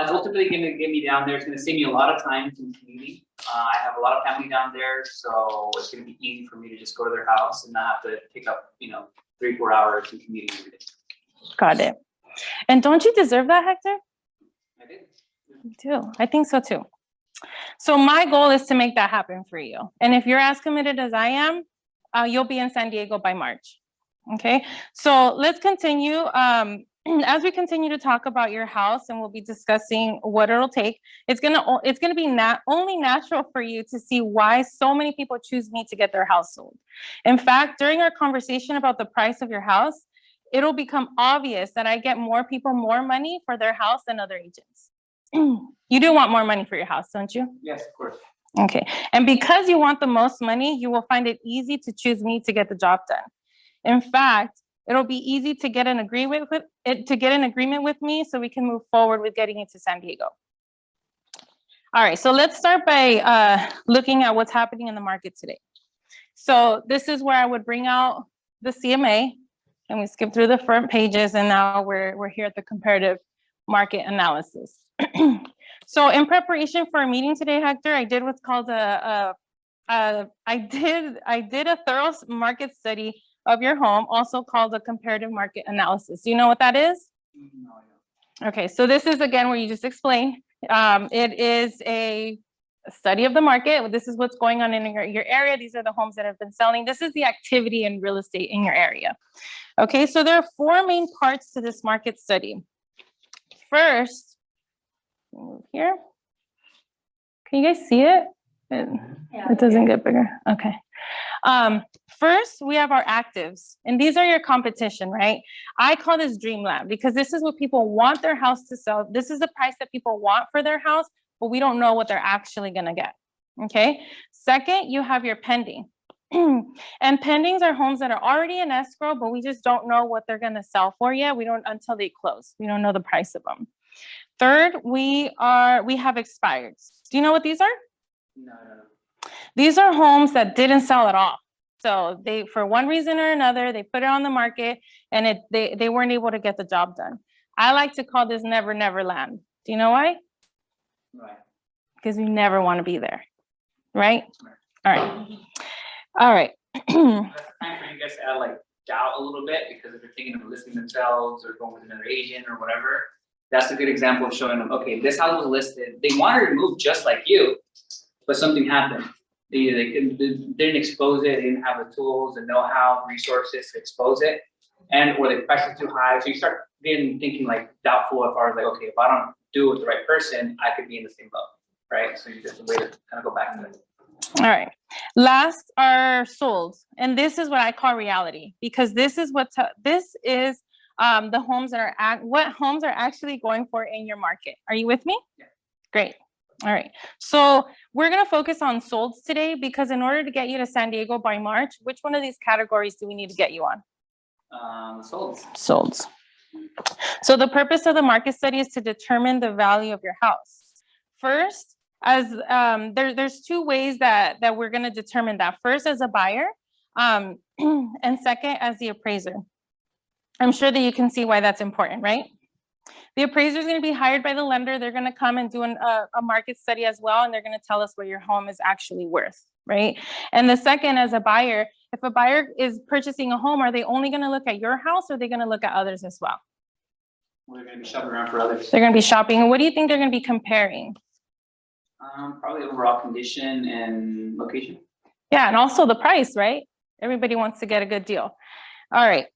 It's ultimately gonna get me down there. It's gonna save me a lot of time in the community. I have a lot of family down there, so it's gonna be easy for me to just go to their house and not have to pick up, 3-4 hours in commuting every day. Got it. And don't you deserve that, Hector? I did. You do. I think so too. So my goal is to make that happen for you. And if you're as committed as I am, you'll be in San Diego by March. Okay, so let's continue. As we continue to talk about your house, and we'll be discussing what it'll take, it's gonna be only natural for you to see why so many people choose me to get their house sold. In fact, during our conversation about the price of your house, it'll become obvious that I get more people more money for their house than other agents. You do want more money for your house, don't you? Yes, of course. Okay, and because you want the most money, you will find it easy to choose me to get the job done. In fact, it'll be easy to get an agreement with me so we can move forward with getting into San Diego. All right, so let's start by looking at what's happening in the market today. So this is where I would bring out the CMA, and we skip through the front pages, and now we're here at the comparative market analysis. So in preparation for a meeting today, Hector, I did what's called I did a thorough market study of your home, also called a comparative market analysis. Do you know what that is? No, I don't. Okay, so this is again where you just explain. It is a study of the market. This is what's going on in your area. These are the homes that have been selling. This is the activity in real estate in your area. Okay, so there are 4 main parts to this market study. First, move here. Can you guys see it? It doesn't get bigger. Okay. First, we have our actives, and these are your competition, right? I call this dreamland because this is what people want their house to sell. This is the price that people want for their house, but we don't know what they're actually going to get. Okay. Second, you have your pending. And pendings are homes that are already in escrow, but we just don't know what they're going to sell for yet. We don't until they close. We don't know the price of them. Third, we have expireds. Do you know what these are? No. These are homes that didn't sell at all. So they, for one reason or another, they put it on the market and they weren't able to get the job done. I like to call this never, never land. Do you know why? Right. Because we never want to be there, right? All right. All right. That's time for you guys to add like doubt a little bit, because if they're thinking of listing themselves or going with another agent or whatever, that's a good example of showing them, okay, this house was listed. They wanted to move just like you, but something happened. They didn't expose it, they didn't have the tools, the know-how, resources to expose it, and or they priced it too high. So you start thinking like doubtful as far as like, okay, if I don't do it with the right person, I could be in the same boat, right? So you just a way to kind of go back to it. All right. Last are sold, and this is what I call reality, because this is the homes that are what homes are actually going for in your market. Are you with me? Yeah. Great. All right. So we're going to focus on solds today, because in order to get you to San Diego by March, which one of these categories do we need to get you on? Sold. Solds. So the purpose of the market study is to determine the value of your house. First, as there's 2 ways that we're going to determine that. First, as a buyer, and second, as the appraiser. I'm sure that you can see why that's important, right? The appraiser is going to be hired by the lender. They're going to come and do a market study as well, and they're going to tell us what your home is actually worth, right? And the second, as a buyer, if a buyer is purchasing a home, are they only going to look at your house, or are they going to look at others as well? We're going to be shopping around for others. They're going to be shopping. And what do you think they're going to be comparing? Probably overall condition and location. Yeah, and also the price, right? Everybody wants to get a good deal. All right.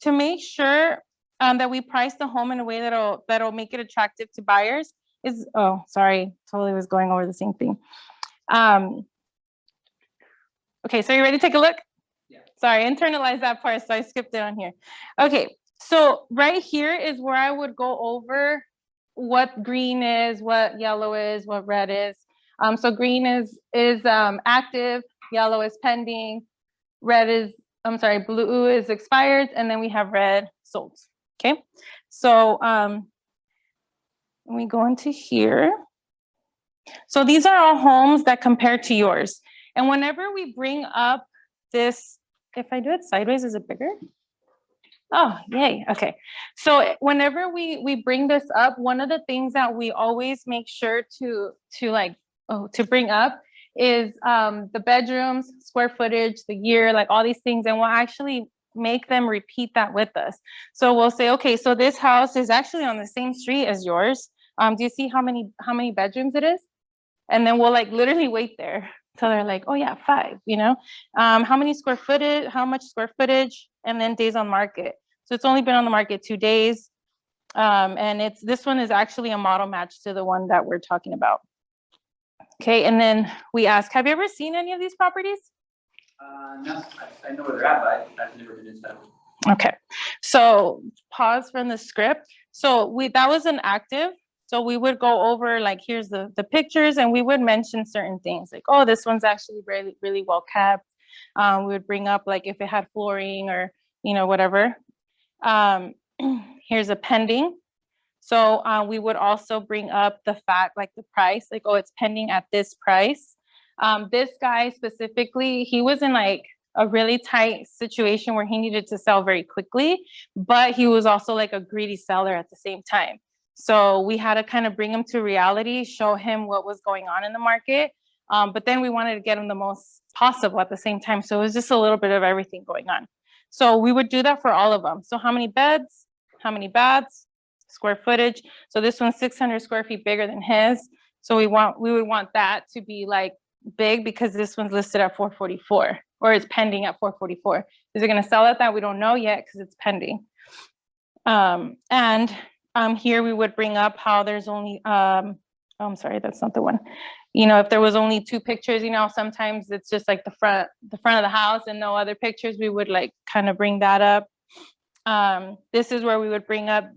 To make sure that we price the home in a way that'll make it attractive to buyers is, oh, sorry, totally was going over the same thing. Okay, so you ready to take a look? Yeah. Sorry, internalize that part, so I skipped it on here. Okay, so right here is where I would go over what green is, what yellow is, what red is. So green is active, yellow is pending, blue is expired, and then we have red sold. Okay, so we go into here. So these are all homes that compare to yours. And whenever we bring up this, if I do it sideways, is it bigger? Oh, yay. Okay. So whenever we bring this up, one of the things that we always make sure to bring up is the bedrooms, square footage, the year, like all these things, and we'll actually make them repeat that with us. So we'll say, okay, so this house is actually on the same street as yours. Do you see how many bedrooms it is? And then we'll like literally wait there till they're like, oh yeah, 5, you know? How much square footage, and then days on market. So it's only been on the market 2 days. And this one is actually a model match to the one that we're talking about. Okay, and then we ask, have you ever seen any of these properties? No, I know where they're at, but I've never been inside. Okay, so pause from the script. So that was an active. So we would go over, like, here's the pictures, and we would mention certain things like, oh, this one's actually really, really well kept. We would bring up like if it had flooring or, you know, whatever. Here's a pending. So we would also bring up the fact, like the price, like, oh, it's pending at this price. This guy specifically, he was in like a really tight situation where he needed to sell very quickly, but he was also like a greedy seller at the same time. So we had to kind of bring him to reality, show him what was going on in the market. But then we wanted to get him the most possible at the same time. So it was just a little bit of everything going on. So we would do that for all of them. So how many beds, how many baths, square footage. So this one's 600 square feet bigger than his. So we would want that to be like big because this one's listed at 444 or it's pending at 444. Is it gonna sell at that? We don't know yet because it's pending. Here we would bring up how there's only, I'm sorry, that's not the one. You know, if there was only 2 pictures, you know, sometimes it's just like the front of the house and no other pictures, we would like kind of bring that up. This is where we would bring up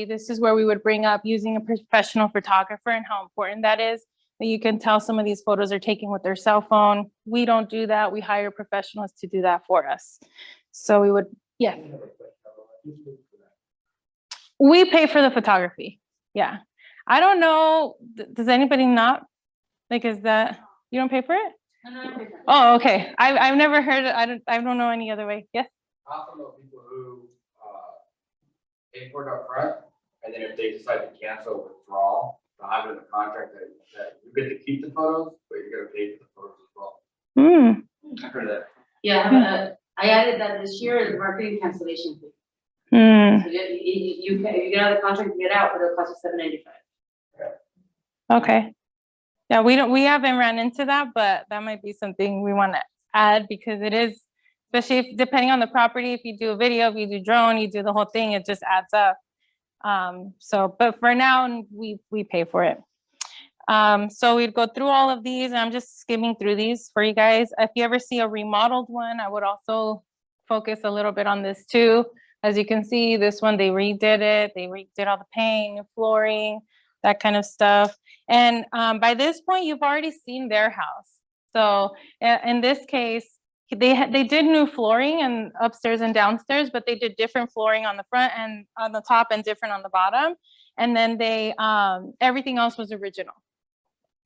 this is where we would bring up using a professional photographer and how important that is. That you can tell some of these photos are taken with their cell phone. We don't do that. We hire professionals to do that for us. So we would, yeah. We pay for the photography. Yeah. I don't know, does anybody not? Like, is that, you don't pay for it? No. Oh, okay. I've never heard it. I don't know any other way. Yes? I also know people who, pay for it up front, and then if they decide to cancel or withdraw, they'll have it in the contract that you get to keep the photos, but you're gonna pay for the photos as well. Hmm. I've heard of that. Yeah, I added that this year, the marketing cancellation fee. Hmm. So you can, if you get out of the contract, you get out, but it'll cost you $7.95. Okay. Yeah, we haven't ran into that, but that might be something we want to add because it is, especially if depending on the property, if you do a video, if you do drone, you do the whole thing, it just adds up. But for now, we pay for it. So we'd go through all of these and I'm just skimming through these for you guys. If you ever see a remodeled one, I would also focus a little bit on this too. As you can see, this one, they redid it. They redid all the paint, flooring, that kind of stuff. And by this point, you've already seen their house. So in this case, they did new flooring and upstairs and downstairs, but they did different flooring on the front and on the top and different on the bottom. And then they, everything else was original.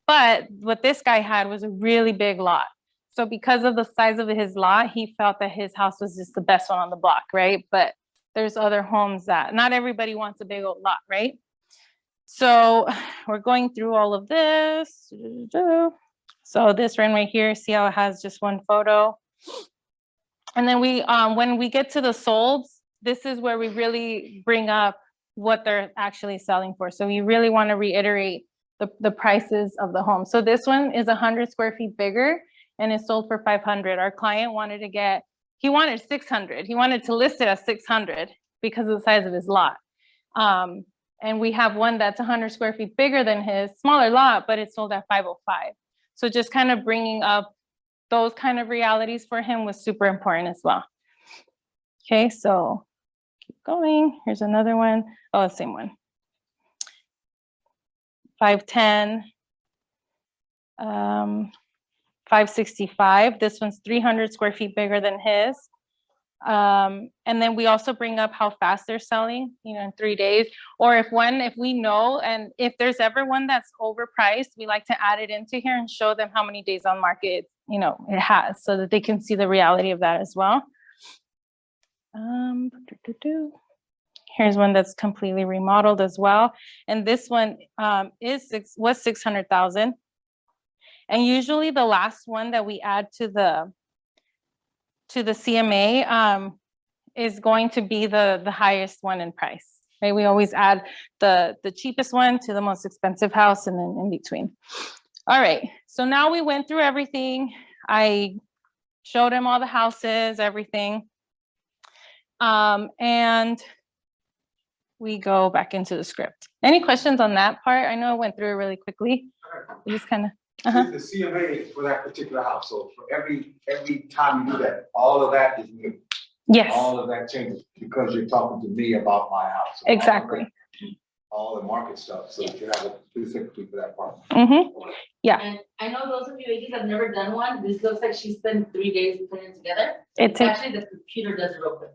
But what this guy had was a really big lot. So because of the size of his lot, he felt that his house was just the best one on the block, right? But there's other homes that not everybody wants a big old lot, right? So we're going through all of this. So this one right here, see how it has just one photo. And then we, when we get to the solds, this is where we really bring up what they're actually selling for. So you really want to reiterate the prices of the home. So this one is 100 square feet bigger and it's sold for 500. Our client wanted to get, he wanted 600. He wanted to list it as 600 because of the size of his lot. And we have one that's 100 square feet bigger than his, smaller lot, but it's sold at 505. So just kind of bringing up those kind of realities for him was super important as well. Okay, so keep going. Here's another one. Oh, the same one. 510, 565. This one's 300 square feet bigger than his. And then we also bring up how fast they're selling, you know, in 3 days, or if we know, and if there's ever one that's overpriced, we like to add it into here and show them how many days on market, you know, it has, so that they can see the reality of that as well. Here's one that's completely remodeled as well. And this one was 600,000. And usually the last one that we add to the CMA is going to be the highest one in price, right? We always add the cheapest one to the most expensive house and then in between. All right, so now we went through everything. I showed him all the houses, everything. And we go back into the script. Any questions on that part? I know I went through it really quickly. We just kind of, The CMA for that particular house, so for every time you do that, all of that is new. yes, All of that changes because you're talking to me about my house. So exactly. all the market stuff, so you have it specifically for that part. Yeah. And I know those of you ladies have never done one. This looks like she spent 3 days putting it together. It takes, Actually, the computer does it real quick.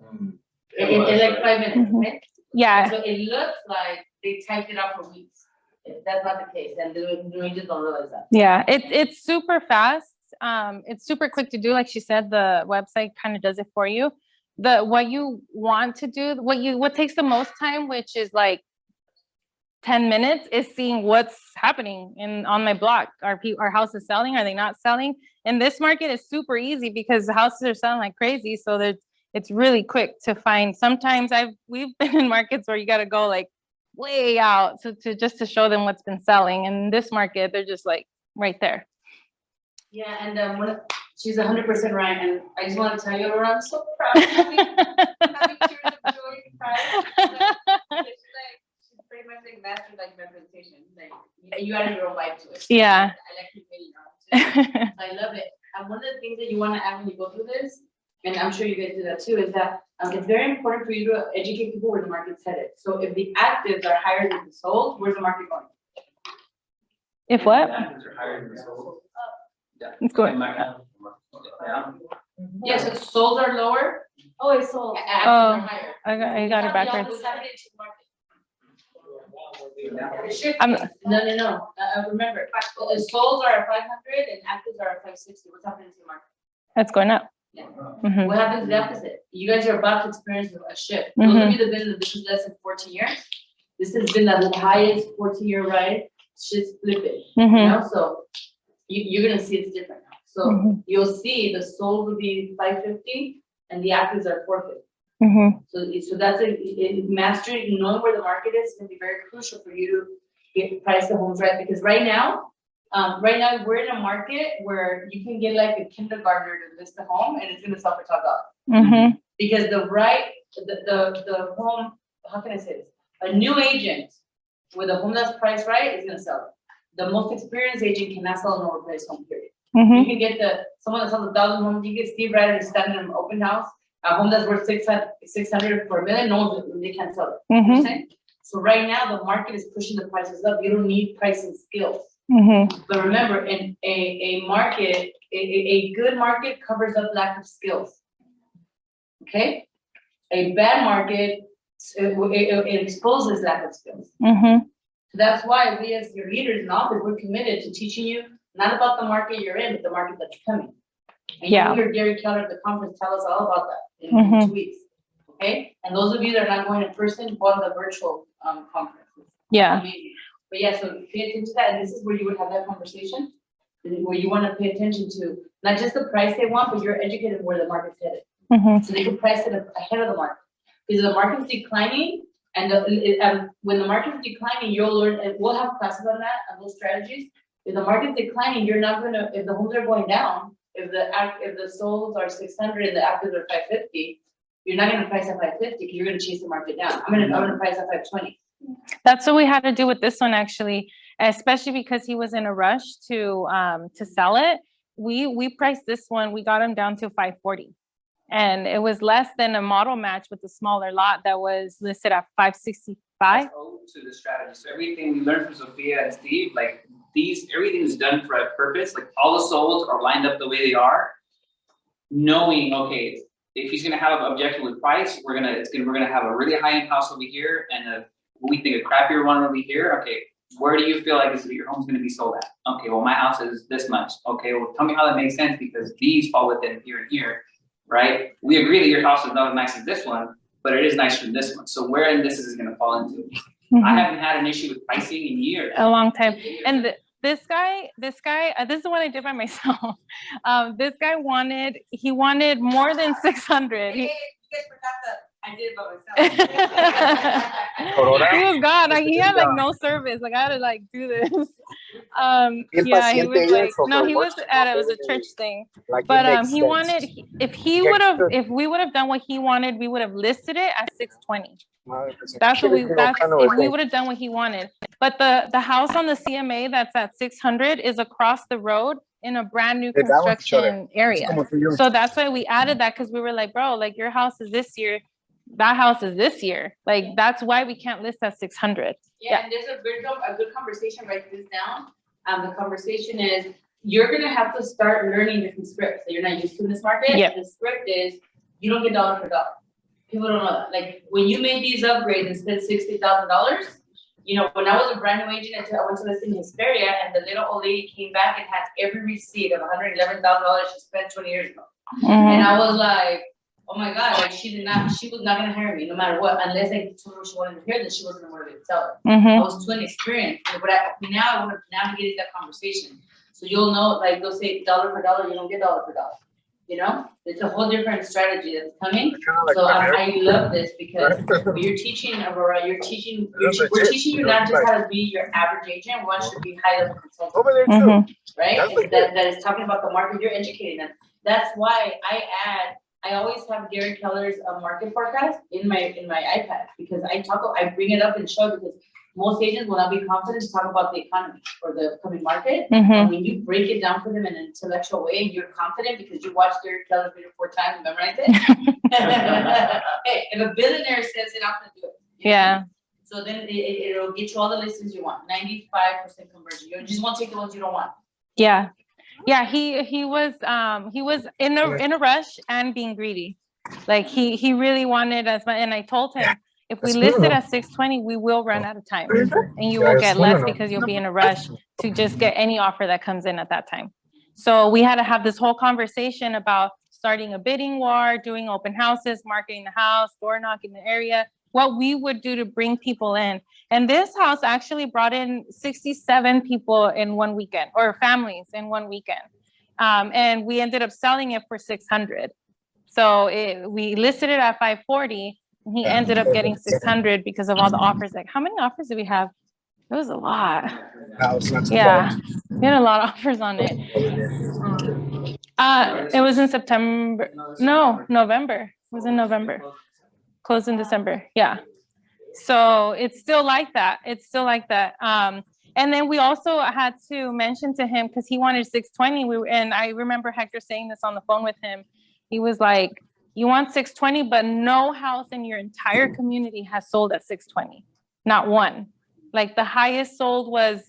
It In was, like 5 minutes, okay? yeah, So it looks like they typed it out for weeks. That's not the case, and we just don't realize that. yeah, it's super fast. It's super quick to do. Like she said, the website kind of does it for you. What you want to do, what takes the most time, which is like 10 minutes, is seeing what's happening on my block. Our house is selling, are they not selling? in this market, it's super easy because the houses are selling like crazy. So it's really quick to find. Sometimes we've been in markets where you got to go like way out to just to show them what's been selling. And in this market, they're just like right there. Yeah, and she's 100% right, and I just want to tell you, Aurora, I'm so proud of having tears of joy and pride. She's pretty much like mastered like representation. Like you added your own vibe to it. Yeah. I like your video. I love it. And one of the things that you want to add when you go through this, and I'm sure you guys do that too, is that it's very important for you to educate people where the market's headed. So if the actives are higher than the sold, where's the market going? If what? Actives are higher than the sold. Yeah. It's going. Yeah. Yes, so solds are lower. Oh, it's sold. Actives Oh, are higher. I got it backwards. What's happening to the market? No. Remember, solds are at 500 and actives are at 560. What's happening to the market? That's going up. Yeah. Mhm. What happens is the opposite. You guys are about to experience a shift. Those of you that have been in the business less than 14 years, this has been the highest 14-year ride. Shit's flipping, you know? So you're gonna see it's different now. So you'll see the sold will be 550 and the actives are 450. So that's mastering, knowing where the market is gonna be very crucial for you to price the homes right. Because right now we're in a market where you can get like a kindergartner to list a home and it's gonna sell for $12. Because the home, how can I say this? A new agent with a home that's priced right is gonna sell it. The most experienced agent cannot sell an overpriced home, period. You can get someone that sells 1,000 homes, you get Steve Ryder to stand in an open house, a home that's worth 600 for $1 million, no, they can't sell it. You know what I'm saying? So right now, the market is pushing the prices up. You don't need pricing skills. But remember, in a market, a good market covers up lack of skills. Okay? A bad market, it exposes lack of skills. So that's why we as your leaders in office, we're committed to teaching you not about the market you're in, but the market that's coming. And you hear Gary Keller at the conference tell us all about that in 2 weeks. Okay? And those of you that are not going in person, go on the virtual conferences. But yeah, so pay attention to that, and this is where you would have that conversation, where you want to pay attention to not just the price they want, but you're educated where the market's headed. So they can price it ahead of the market. Because the market's declining, and when the market's declining, you'll learn, and we'll have classes on that, on those strategies. If the market's declining, you're not gonna, if the homes are going down, if the solds are 600 and the actives are 550, you're not gonna price at 550 because you're gonna chase the market down. I'm gonna price at 520. That's what we had to do with this one, actually, especially because he was in a rush to sell it. We priced this one, we got him down to 540. And it was less than a model match with the smaller lot that was listed at 565. That's owed to the strategy. So everything we learned from Sophia and Steve, like everything is done for a purpose. Like all the solds are lined up the way they are, knowing, okay, if he's gonna have an objection with price, we're gonna have a really high-end house over here and we think a crappier one over here. Okay, where do you feel like your home's gonna be sold at? Okay, well, my house is this much. Okay, well, tell me how that makes sense because these fall within here and here, right? We agree that your house is not as nice as this one, but it is nicer than this one. So where in this is it gonna fall into? I haven't had an issue with pricing in years. A long time. And this guy, this is the one I did by myself. This guy wanted more than 600. You guys forgot that I did it by myself. He was gone. Like, he had like no service. Like I had to like do this. Yeah, he was like, no, he was it was a church thing. But he wanted, if we would have done what he wanted, we would have listed it at 620. If we would have done what he wanted. But the house on the CMA that's at 600 is across the road in a brand new construction area. So that's why we added that, because we were like, bro, like your house is this year, that house is this year. Like that's why we can't list at 600. Yeah, and there's a good conversation. Write this down. The conversation is you're gonna have to start learning different scripts that you're not used to in this market. Yep. The script is you don't get dollar for dollar. People don't know that. Like when you made these upgrades and spent $60,000, you know, when I was a brand new agent, I went to this in Hesperia, and the little old lady came back and had every receipt of $111,000 she spent 20 years ago. And I was like, oh my God, like she was not gonna hire me no matter what, unless I told her she wanted to hear that she wasn't gonna motivate to sell it. I was too inexperienced. But now I want to navigate that conversation. So you'll know, like, they'll say dollar for dollar, you don't get dollar for dollar, you know? It's a whole different strategy that's coming. So I love this because you're teaching, Aurora, we're teaching you not just how to be your average agent, we want you to be high level consultant. Right? That is talking about the market, you're educating them. That's why I always have Gary Keller's market forecast in my iPad, because I bring it up and show it, because most agents will not be confident to talk about the economy or the upcoming market. And when you break it down for them in an intellectual way, you're confident because you watched Gary Keller's video 4 times and memorized it. Hey, if a billionaire says it, I'm gonna do it. Yeah. So then it'll get you all the listings you want, 95% conversion. You just won't take the ones you don't want. Yeah. Yeah, he was in a rush and being greedy. Like he really wanted as much, and I told him, if we list it at 620, we will run out of time, and you will get less because you'll be in a rush to just get any offer that comes in at that time. So we had to have this whole conversation about starting a bidding war, doing open houses, marketing the house, door knocking the area, what we would do to bring people in. And this house actually brought in 67 people in one weekend, or families in one weekend. And we ended up selling it for 600. So we listed it at 540. And he ended up getting 600 because of all the offers. Like, how many offers did we have? It was a lot. Yeah, we had a lot of offers on it. It was in September. No, November. It was in November. Closed in December. Yeah. So it's still like that. It's still like that. And then we also had to mention to him, because he wanted 620. And I remember Hector saying this on the phone with him. He was like, you want 620, but no house in your entire community has sold at 620. Not one. Like the highest sold was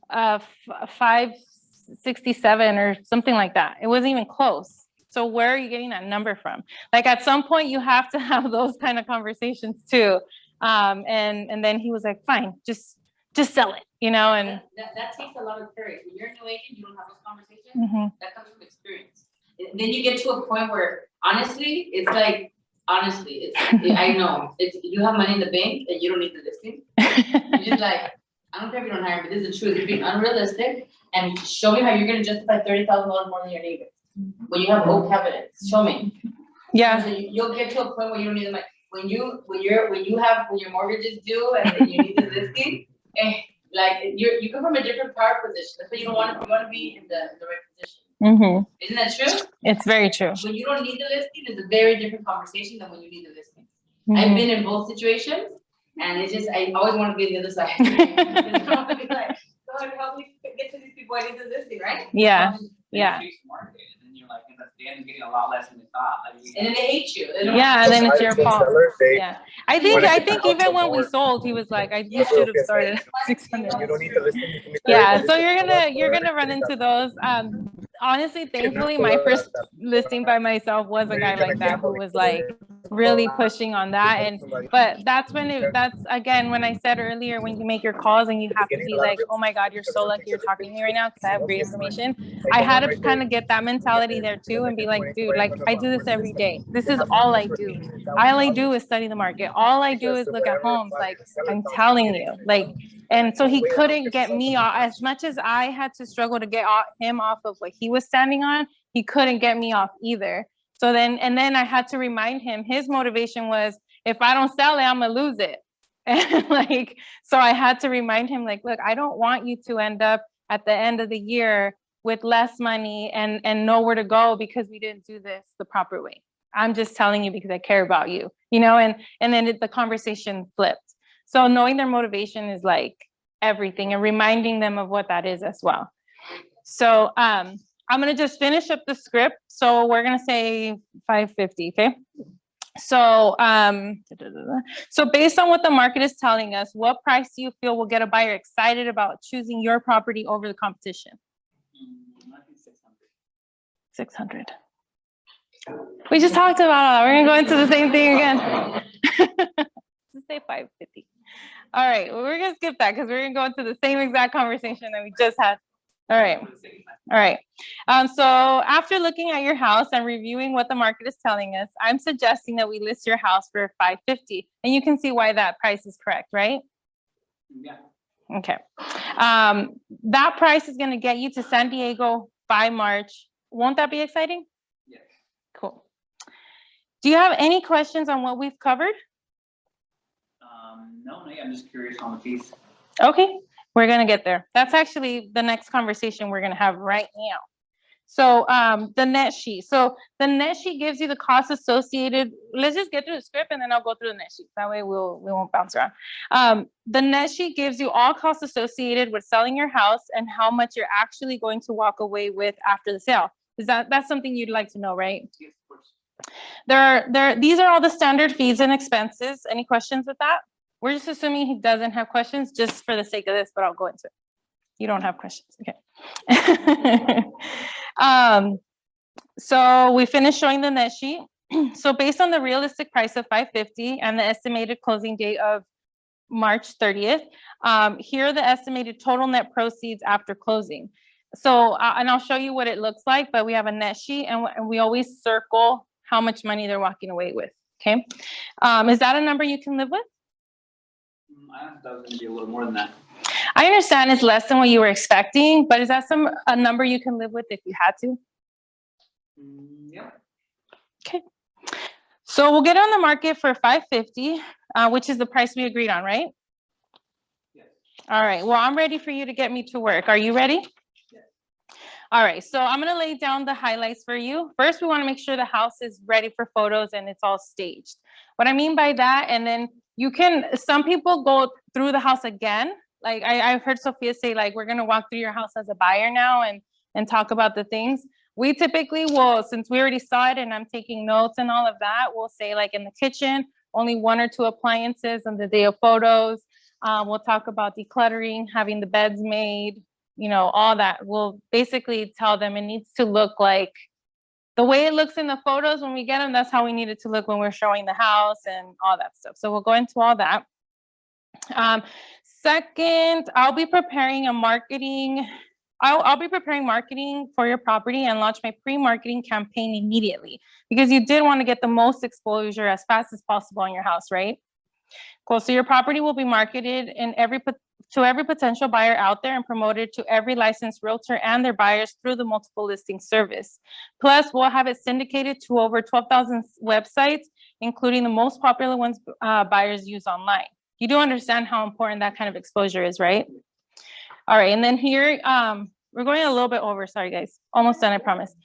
567 or something like that. It wasn't even close. So where are you getting that number from? Like at some point you have to have those kind of conversations too. And then he was like, fine, just sell it, you know? And that takes a lot of courage. When you're a new agent, you don't have those conversations. Mhm. That comes from experience. Then you get to a point where honestly, it's like, I know, you have money in the bank and you don't need the listing. You're just like, I don't care if you don't hire me, this is the truth. You're being unrealistic, and show me how you're gonna justify $30,000 more than your neighbor. When you have oak evidence, show me. yeah. So you'll get to a point where you don't need the money. When your mortgage is due and then you need the listing, like you come from a different power position. That's why you don't want to. You want to be in the right position. Mm-hmm. Isn't that true? It's very true. When you don't need the listing, it's a very different conversation than when you need the listing. Mhm. I've been in both situations, and it's just I always want to be on the other side. I want to be like, God, help me get to these people. I need the listing, right? Yeah. Yeah. Market, and then you're like, at the end, getting a lot less than they thought. Like, And then they hate you. Yeah, and then it's your fault. Yeah. I think even when we sold, he was like, you should have started at 600. You don't need to listen. Yeah, so you're gonna run into those. Honestly, thankfully, my first listing by myself was a guy like that who was like really pushing on that. But that's again, when I said earlier, when you make your calls and you have to be like, oh my God, you're so lucky you're talking to me right now because I have great information. I had to kind of get that mentality there too and be like, dude, like I do this every day. This is all I do. All I do is study the market. All I do is look at homes. Like I'm telling you, like. And so he couldn't get me off. As much as I had to struggle to get him off of what he was standing on, he couldn't get me off either. So then I had to remind him, his motivation was, if I don't sell it, I'm gonna lose it. And like, so I had to remind him, like, look, I don't want you to end up at the end of the year with less money and nowhere to go because we didn't do this the proper way. I'm just telling you because I care about you, you know, and then the conversation flipped. So knowing their motivation is like everything, and reminding them of what that is as well. So I'm gonna just finish up the script. So we're gonna say 550, okay? So so based on what the market is telling us, what price do you feel will get a buyer excited about choosing your property over the competition? I think 600. 600. We just talked about all that. We're gonna go into the same thing again. Let's say 550. All right, well, we're gonna skip that because we're gonna go into the same exact conversation that we just had. All right. All right. So after looking at your house and reviewing what the market is telling us, I'm suggesting that we list your house for 550, and you can see why that price is correct, right? Yeah. Okay. That price is gonna get you to San Diego by March. Won't that be exciting? Yes. Cool. Do you have any questions on what we've covered? No, I'm just curious on the fees. Okay, we're gonna get there. That's actually the next conversation we're gonna have right now. So the net sheet. So the net sheet gives you the costs associated. Let's just get through the script and then I'll go through the net sheet. That way we won't bounce around. The net sheet gives you all costs associated with selling your house and how much you're actually going to walk away with after the sale. That's something you'd like to know, right? Yes, of course. These are all the standard fees and expenses. Any questions with that? We're just assuming he doesn't have questions just for the sake of this, but I'll go into it. You don't have questions, okay. So we finished showing the net sheet. So based on the realistic price of $550 and the estimated closing date of March 30th, here are the estimated total net proceeds after closing. So, and I'll show you what it looks like, but we have a net sheet and we always circle how much money they're walking away with, okay? Is that a number you can live with? I thought it was gonna be a little more than that. I understand it's less than what you were expecting, but is that a number you can live with if you had to? Yeah. Okay. So we'll get on the market for $550, which is the price we agreed on, right? Yes. All right. Well, I'm ready for you to get me to work. Are you ready? Yes. All right. So I'm going to lay down the highlights for you. First, we want to make sure the house is ready for photos and it's all staged. What I mean by that, and then some people go through the house again. Like I've heard Sophia say, like, we're going to walk through your house as a buyer now and talk about the things. We typically will, since we already saw it and I'm taking notes and all of that, we'll say like in the kitchen, only 1 or 2 appliances on the day of photos. We'll talk about decluttering, having the beds made, you know, all that. We'll basically tell them it needs to look like the way it looks in the photos when we get them. That's how we need it to look when we're showing the house and all that stuff. So we'll go into all that. Second, I'll be preparing marketing for your property and launch my pre-marketing campaign immediately because you did want to get the most exposure as fast as possible on your house, right? Cool. So your property will be marketed to every potential buyer out there and promoted to every licensed realtor and their buyers through the multiple listing service. Plus, we'll have it syndicated to over 12,000 websites, including the most popular ones buyers use online. You do understand how important that kind of exposure is, right? All right, and then here, we're going a little bit over, sorry guys, almost done, I promise.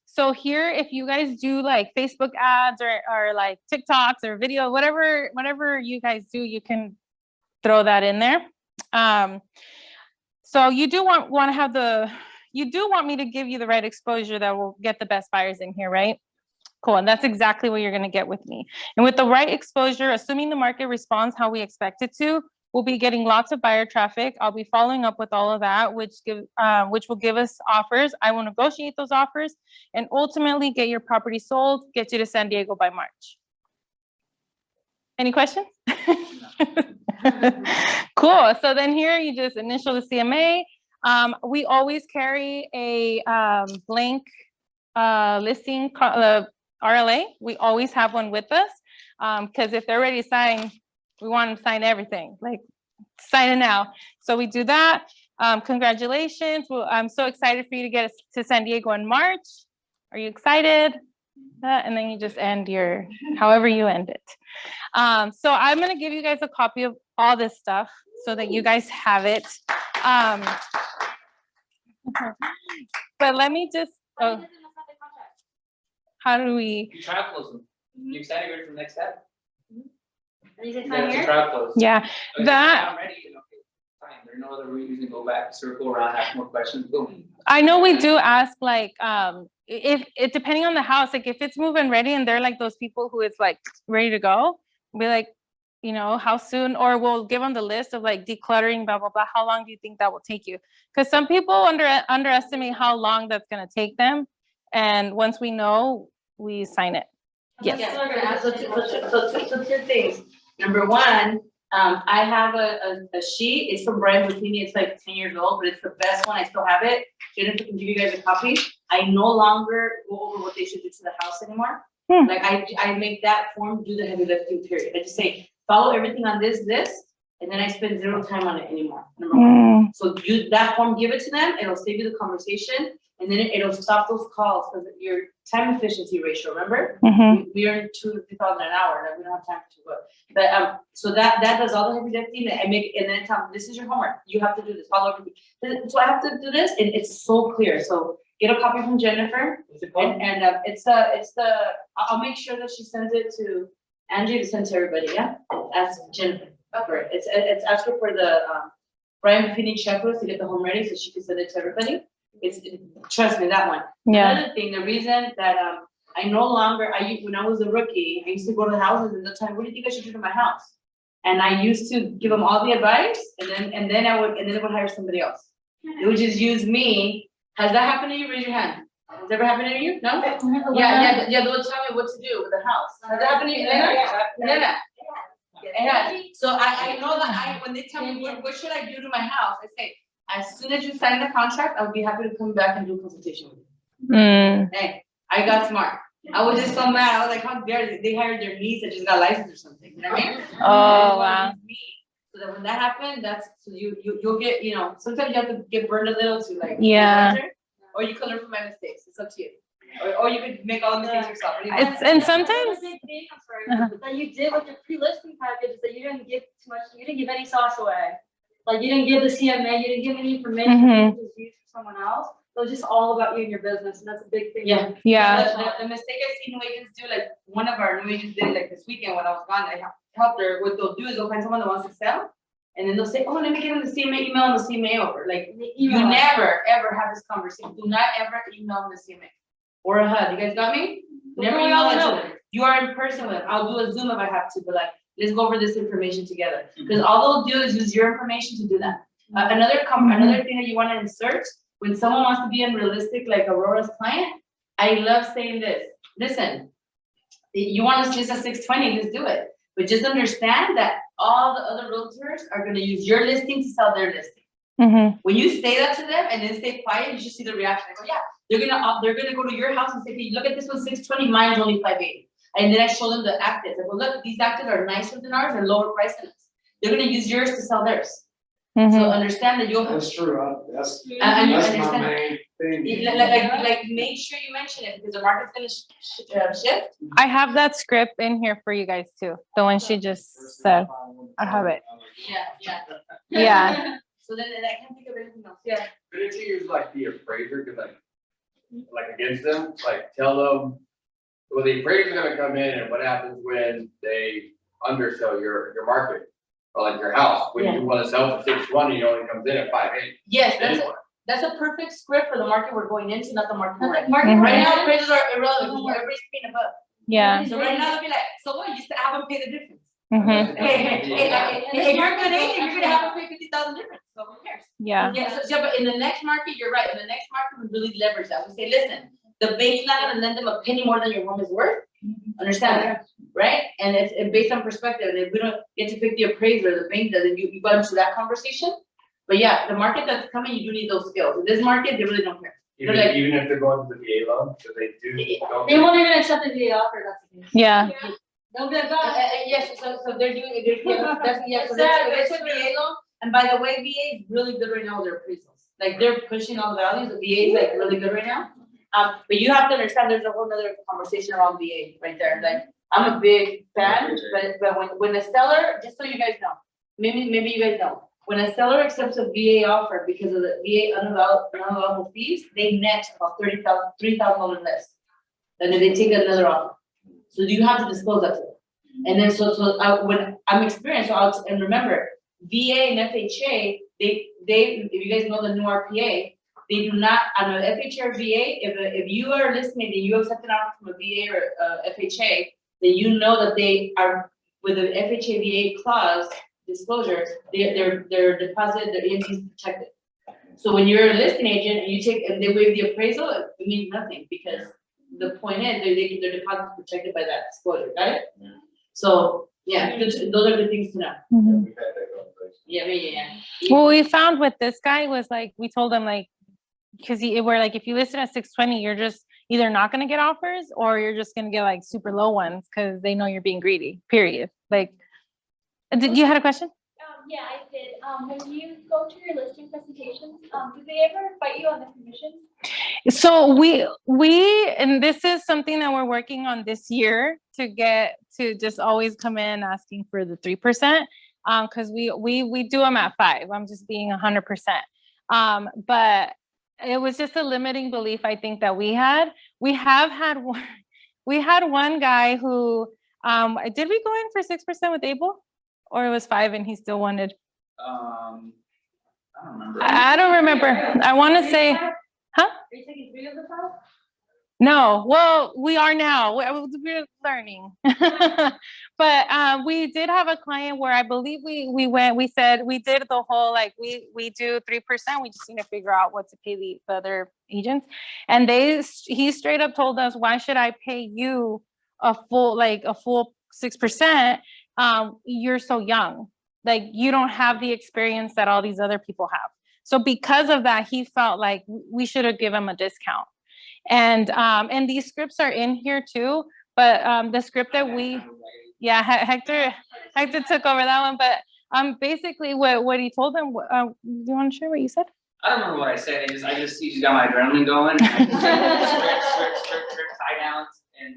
So here, if you guys do like Facebook ads or like TikToks or video, whatever you guys do, you can throw that in there. So you do want me to give you the right exposure that will get the best buyers in here, right? Cool, and that's exactly what you're gonna get with me. And with the right exposure, assuming the market responds how we expect it to, we'll be getting lots of buyer traffic. I'll be following up with all of that, which will give us offers. I will negotiate those offers and ultimately get your property sold, get you to San Diego by March. Any questions? Cool, so then here you just initial the CMA. We always carry a blank listing, RLA. We always have one with us because if they're ready to sign, we want them to sign everything, like sign it now. So we do that. Congratulations. Well, I'm so excited for you to get to San Diego in March. Are you excited? And then you just end however you end it. So I'm going to give you guys a copy of all this stuff so that you guys have it. But let me just, how do we? You trial close them. You excited ready for the next step? Is it You time have to here? trial close. Yeah, Okay, that. I'm ready. Okay, fine. There's no other reason to go back, circle around, ask more questions. Boom. I know we do ask like, if it depending on the house, like if it's move-in ready and they're like those people who it's like ready to go, be like, you know, how soon, or we'll give them the list of like decluttering, blah, blah, blah. How long do you think that will take you? Because some people underestimate how long that's going to take them. And once we know, we sign it. Yes. Yeah, we're gonna ask, so two things. Number one, I have a sheet, it's from Brian Butini, it's like 10 years old, but it's the best one, I still have it. Jennifer can give you guys a copy. I no longer go over what they should do to the house anymore. Like I make that form do the heavy lifting period. I just say, follow everything on this, and then I spend zero time on it anymore, number one. So you, that form, give it to them, it'll save you the conversation, and then it'll stop those calls, because your time efficiency ratio, remember? We earn $2,000 to $3,000 an hour, and we don't have time to work. But, so that does all the heavy lifting, and then tell them, this is your homework, you have to do this, follow everything. So I have to do this, and it's so clear, so get a copy from Jennifer, and I'll make sure that she sends it to Angie to send to everybody, yeah? Ask Jennifer. Okay. It's ask her for the Brian Finney checklist to get the home ready, so she can send it to everybody. Trust me, that one. Yeah. Another thing, the reason that I no longer, when I was a rookie, I used to go to the houses and they'll tell me, what do you think I should do to my house? And I used to give them all the advice, and then I would hire somebody else. It would just use me. Has that happened to you? Raise your hand. Has it ever happened to you? No? Yeah, they'll tell me what to do with the house. Has that happened to you? Yeah. Yeah. So I know that when they tell me what should I do to my house, I say, as soon as you sign the contract, I'll be happy to come back and do a consultation with you. Hey, I got smart. I was just so mad. I was like, how dare they hired their niece that just got licensed or something. You know what I mean? Oh, wow. So that when that happened, that's so you'll get, sometimes you have to get burned a little to like or you can learn from my mistakes. It's up to you. Or you could make all the mistakes yourself. And sometimes that you did with your pre-listing package is that you didn't give too much, you didn't give any sauce away. Like you didn't give the CMA, you didn't give any information that was used for someone else. It was just all about you and your business, and that's a big thing. Yeah. Yeah. The mistake I've seen new agents do, like one of our new agents did like this weekend when I was gone, I helped her. What they'll do is they'll find someone that wants to sell, and then they'll say, oh, let me get them the CMA, email them the CMA over. Like you never ever have this conversation. Do not ever email them the CMA or a HUD. You guys got me? Never email it to them. You are in person with them. I'll do a Zoom if I have to, but like let's go over this information together. Because all they'll do is use your information to do that. Another thing that you want to insert when someone wants to be unrealistic, like Aurora's client, I love saying this. Listen, you want to list at 620, just do it. But just understand that all the other realtors are going to use your listing to sell their listing. When you say that to them and then stay quiet, you should see the reaction. I go, yeah, they're gonna go to your house and say, hey, look at this one, 620, mine's only 580. And then I show them the actives. I go, look, these actives are nicer than ours and lower price than us. They're gonna use yours to sell theirs. So understand that you'll. That's true, that's And you my understand. main thing. Like make sure you mention it because the market's gonna shift. I have that script in here for you guys too. The one she just said. I have it. Yeah. So then I can't think of anything else. Yeah. But if you use like the appraiser, cause like against them, like tell them, well, the appraiser's gonna come in and what happens when they undersell your market? Or like your house, when you wanna sell for 620, it only comes in at 580. Yes, that's a perfect script for the market we're going into, not the market we're in. Market Right now, appraisals are irrelevant, everybody's paying above. Yeah. So right now, they'll be like, so what, you used to have them pay the difference. Mhm. If you're good agent, you're gonna have to pay 50,000 difference, so who cares? Yeah. Yeah, so, but in the next market, you're right, in the next market, we really leverage that, we say, listen, the bank's not gonna lend them a penny more than your home is worth, understand that, right? And it's based on perspective, and if we don't get to pick the appraiser, the bank doesn't, you got into that conversation. But yeah, the market that's coming, you do need those skills, in this market, they really don't care. Even if they're going to the VA loan, because they do. They won't even accept the VA offer, that's the case. Yeah. They'll be like, God. Yes, so they're doing, so that's a VA loan, and by the way, VA is really good right now with their appraisals. Like, they're pushing all the values, the VA is like really good right now. But you have to understand, there's a whole nother conversation around VA right there, like, I'm a big fan, but when the seller, just so you guys know, maybe you guys know, when a seller accepts a VA offer because of the VA unallowable fees, they net about $3,000 less than if they take another offer. So you have to disclose that to them. And then when I'm experienced, and remember, VA and FHA, they if you guys know the new RPA, they do not, on an FHA or VA, if you are listening and you accept an offer from a VA or FHA, then you know that they are, with the FHA VA clause disclosures, their deposit, their EMT is protected. So when you're a listing agent and they waive the appraisal, it means nothing because the point is their deposit is protected by that disclosure, got it? Yeah. So yeah, those are the things to know. Yeah. What we found with this guy was like, we told him like, because we're like, if you list it at 620, you're just either not going to get offers or you're just going to get like super low ones because they know you're being greedy, period. Like, you had a question? Yeah, I did. When you go to your listing presentations, do they ever fight you on the commissions? So and this is something that we're working on this year to get to just always come in asking for the 3%. Because we do them at 5. I'm just being 100%. But it was just a limiting belief I think that we had. We had one guy who did we go in for 6% with Abel? Or it was 5 and he still wanted? I don't remember. I don't remember. I want to say, huh? Are you taking 3 of the 5? No, well, we are now. We're learning. But we did have a client where I believe we said we did the whole like we do 3%. We just need to figure out what to pay the other agents, and he straight up told us, why should I pay you a full 6%? You're so young, like you don't have the experience that all these other people have. So because of that, he felt like we should have given him a discount. And these scripts are in here too, but the script that Hector took over that one, but basically what he told them, do you want to share what you said? I don't remember what I said. I just got my adrenaline going. Script, tie downs, and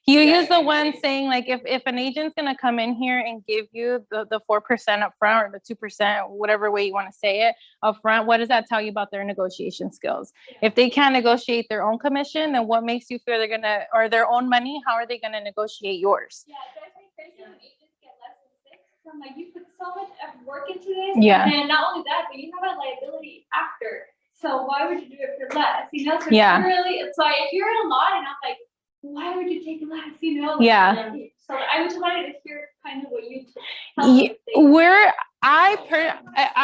You use the one saying like if an agent's gonna come in here and give you the 4% up front or the 2%, whatever way you want to say it up front, what does that tell you about their negotiation skills? If they can't negotiate their own commission, then what makes you feel they're gonna, or their own money, how are they gonna negotiate yours? Yeah, it drives me crazy when agents get less than 6. I'm like, you put so much work into this. Yeah. And not only that, but you have a liability after. So why would you do it for less? You know, so Yeah. it's like if you're in a lot and I'm like, why would you take less? You know? Yeah. So I just wanted to hear kind of what you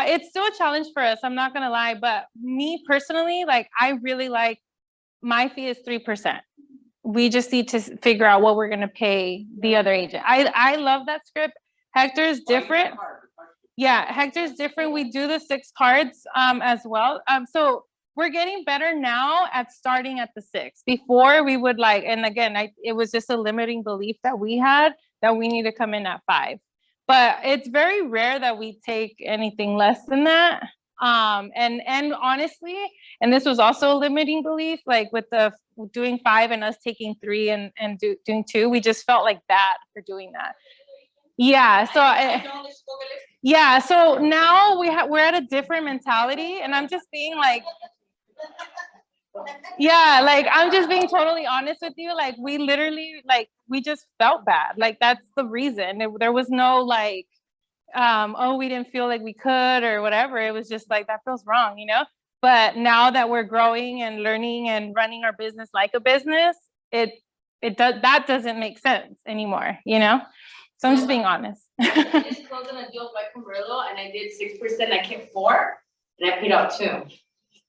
it's still a challenge for us. I'm not gonna lie, but me personally, like I really like my fee is 3%. We just need to figure out what we're gonna pay the other agent. I love that script. Hector's different. Yeah, Hector's different. We do the 6 cards as well. So we're getting better now at starting at the 6. Before we would like, and again, it was just a limiting belief that we had that we need to come in at 5. But it's very rare that we take anything less than that. And honestly, and this was also a limiting belief, like with the doing 5 and us taking 3 and doing 2, we just felt like bad for doing that. Yeah, so now we're at a different mentality, and I'm just being like, like I'm just being totally honest with you. Like we literally, like we just felt bad. Like that's the reason. There was no like, oh, we didn't feel like we could or whatever. It was just like that feels wrong, you know. But now that we're growing and learning and running our business like a business, that doesn't make sense anymore, you know. So I'm just being honest. I just closed on a deal by Camarillo and I did 6%, I kept 4 and I paid out 2.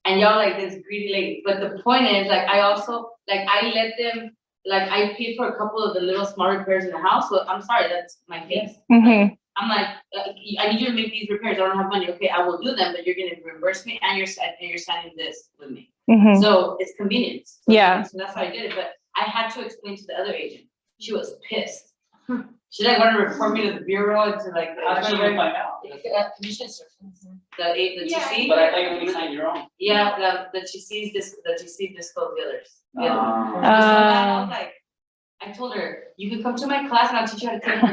And y'all like this greedy lady. But the point is, like I also like I let them like I paid for a couple of the little small repairs in the house. So I'm sorry, that's my fee. Mm-hmm. I'm like, I need you to make these repairs. I don't have money. Okay, I will do them, but you're gonna reimburse me and you're signing this with me. Mm-hmm. So it's convenience. So Yeah. So that's how I did it. But I had to explain to the other agent. She was pissed. She like wanted to report me to the bureau and to like How did you find out? commission instructions. The TC. But I thought you were signing your own. Yeah, the TC disclosed the others. So Uh, I was like, I told her, you can come to my class and I'll teach you how to take my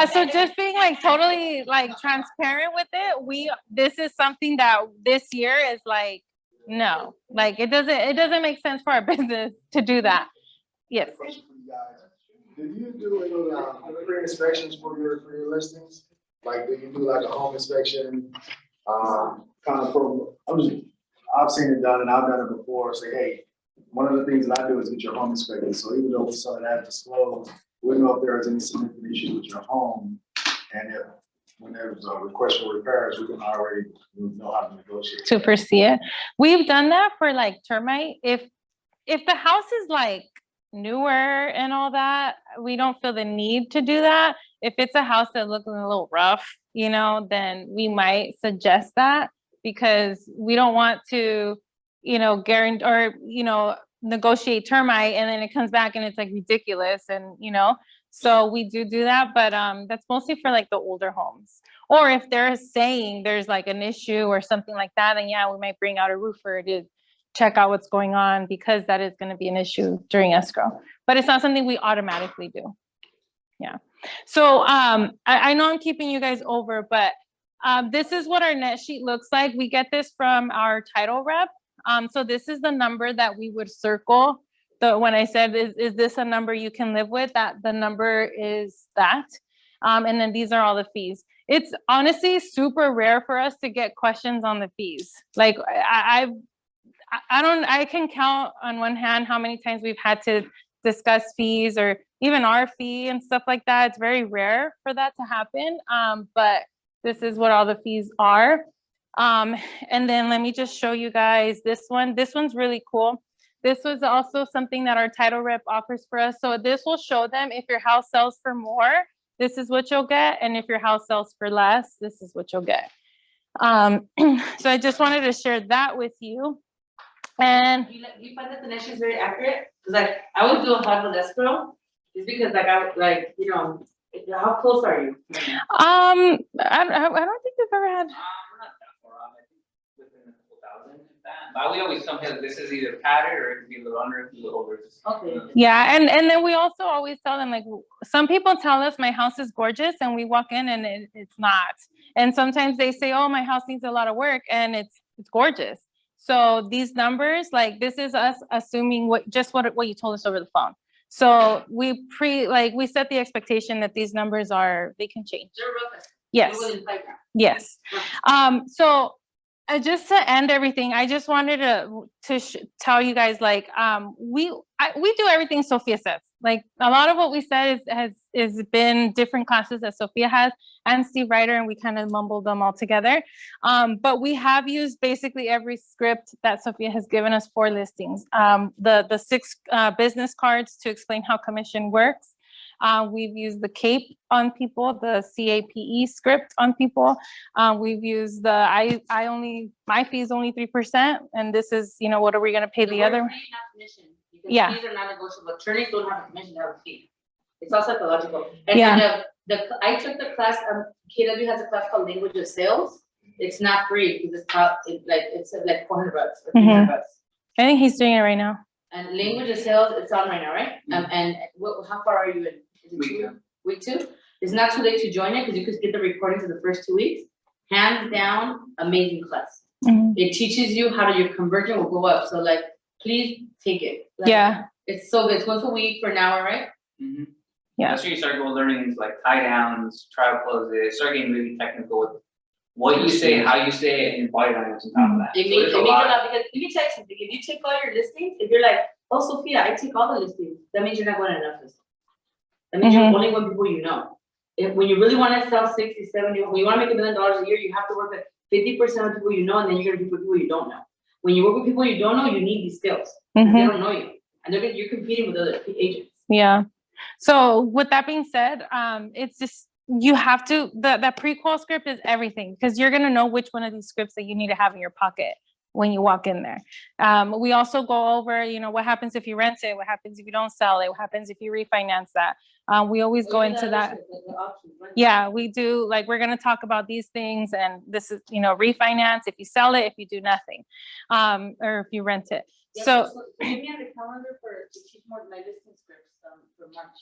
so just being like totally like transparent with it. This is something that this year is like, no, like it doesn't make sense for our business to do that. Yes. Question for you guys. Do you do any pre-inspections for your listings? Like, do you do like a home inspection? Kind of from, I've seen it done and I've done it before. Say, hey, one of the things that I do is get your home inspected. So even though some of that disclosed, we don't know if there is any significant issue with your home. And if when there's a request for repairs, we can already know how to negotiate. To foresee it. We've done that for like termite. If the house is like newer and all that, we don't feel the need to do that. If it's a house that looks a little rough, you know, then we might suggest that because we don't want to, you know, guarantee or, you know, negotiate termite and then it comes back and it's like ridiculous and, you know, So we do that, but that's mostly for like the older homes. Or if they're saying there's like an issue or something like that, then yeah, we might bring out a roofer to check out what's going on, because that is going to be an issue during escrow. But it's not something we automatically do. Yeah. So I know I'm keeping you guys over, but this is what our net sheet looks like. We get this from our title rep. So this is the number that we would circle. When I said, is this a number you can live with? That the number is that. And then these are all the fees. It's honestly super rare for us to get questions on the fees. Like I can count on one hand how many times we've had to discuss fees or even our fee and stuff like that. It's very rare for that to happen. But this is what all the fees are. And then let me just show you guys this one. This one's really cool. This was also something that our title rep offers for us. So this will show them if your house sells for more, this is what you'll get. And if your house sells for less, this is what you'll get. So I just wanted to share that with you. And Do you find that the net sheet is very accurate? Because like I always do a hard with escrow, just because like I would like, you know, how close are you? I don't think we've ever had. We're not that far off, I think within a couple thousand, if that. But we always, sometimes this is either padded or it could be a little under, it could be a little over. Just, Okay. Yeah, and then we also always tell them, like, some people tell us my house is gorgeous and we walk in and it's not. And sometimes they say, oh, my house needs a lot of work, and it's gorgeous. So these numbers, like, this is us assuming what you told us over the phone. So we set the expectation that these numbers they can change. They're rough. Yes. They're within playground. Yes. So just to end everything, I just wanted to tell you guys, like, we do everything Sophia says. Like, a lot of what we said has been different classes that Sophia has and Steve Ryder, and we kind of mumbled them all together. But we have used basically every script that Sophia has given us for listings. The 6 business cards to explain how commission works. We've used the CAPE on people, the CAPE script on people. We've used the my fee is only 3%, and this is, what are we going to pay the other? Free, not commission. Because Yeah. fees are not negotiable. Attorneys don't have a commission, they have a fee. It's all psychological. Yeah. And I took the class, KW has a class called Language of Sales. It's not free because it's like $400 or $300. I think he's doing it right now. And Language of Sales, it's on right now, right? And how far are you in? Is it Week 2. Week 2? It's not too late to join it because you could get the recordings of the first 2 weeks. Hands down, amazing class. Mhm. It teaches you how your conversion will go up. So like, please take it. Like, Yeah. It's so good. It's once a week for an hour, right? Mm-hmm. Yeah. That's where you start learning things like tie downs, trial closes, start getting really technical with what you say, how you say it, and body language on top of that. It So makes there's it a makes lot. a lot because let me tell you something. If you take all your listings, if you're like, oh Sophia, I take all the listings, that means you're not going to enough listings. That means you're only going people you know. When you really want to sell 60, 70, when you want to make $1 million a year, you have to work with 50% of people you know, and then you're going to be with people you don't know. When you work with people you don't know, you need these skills. They don't know you, and you're competing with other agents. Yeah. So with that being said, it's just, you have to, that pre-qual script is everything, because you're going to know which one of these scripts that you need to have in your pocket when you walk in there. We also go over, what happens if you rent it, what happens if you don't sell it, what happens if you refinance that. We always go into that. Yeah, we do, like, we're going to talk about these things, and this is, refinance, if you sell it, if you do nothing, or if you rent it. Yeah, So give me on the calendar to teach more of my listing scripts for March.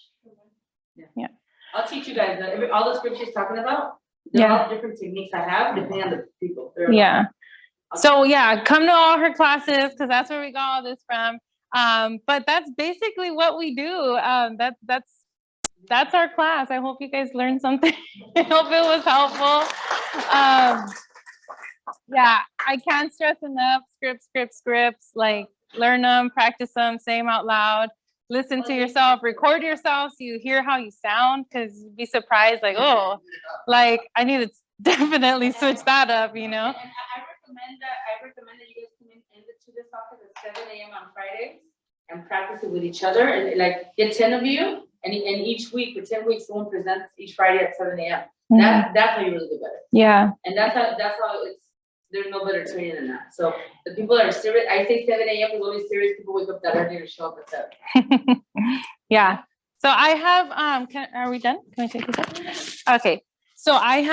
Yeah. I'll teach you guys all the scripts she's talking about. They're all different techniques I have depending on the people. Yeah. So yeah, come to all her classes, because that's where we got all this from. But that's basically what we do. That's our class. I hope you guys learned something. I hope it was helpful. Yeah, I can't stress enough, scripts, like, learn them, practice them, say them out loud, listen to yourself, record yourself so you hear how you sound, because you'd be surprised, like, oh, like, I need to definitely switch that up, And I recommend that you guys come into this office at 7 a.m. on Fridays and practice it with each other, and like get 10 of you, and each week for 10 weeks, someone presents each Friday at 7 a.m. That's how you really do better. Yeah. And that's how there's no better training than that. So the people that are serious, I say 7 a.m. is only serious people wake up that early to show up at 7. Yeah. So I have, are we done? Can I take this up? Okay, so I'm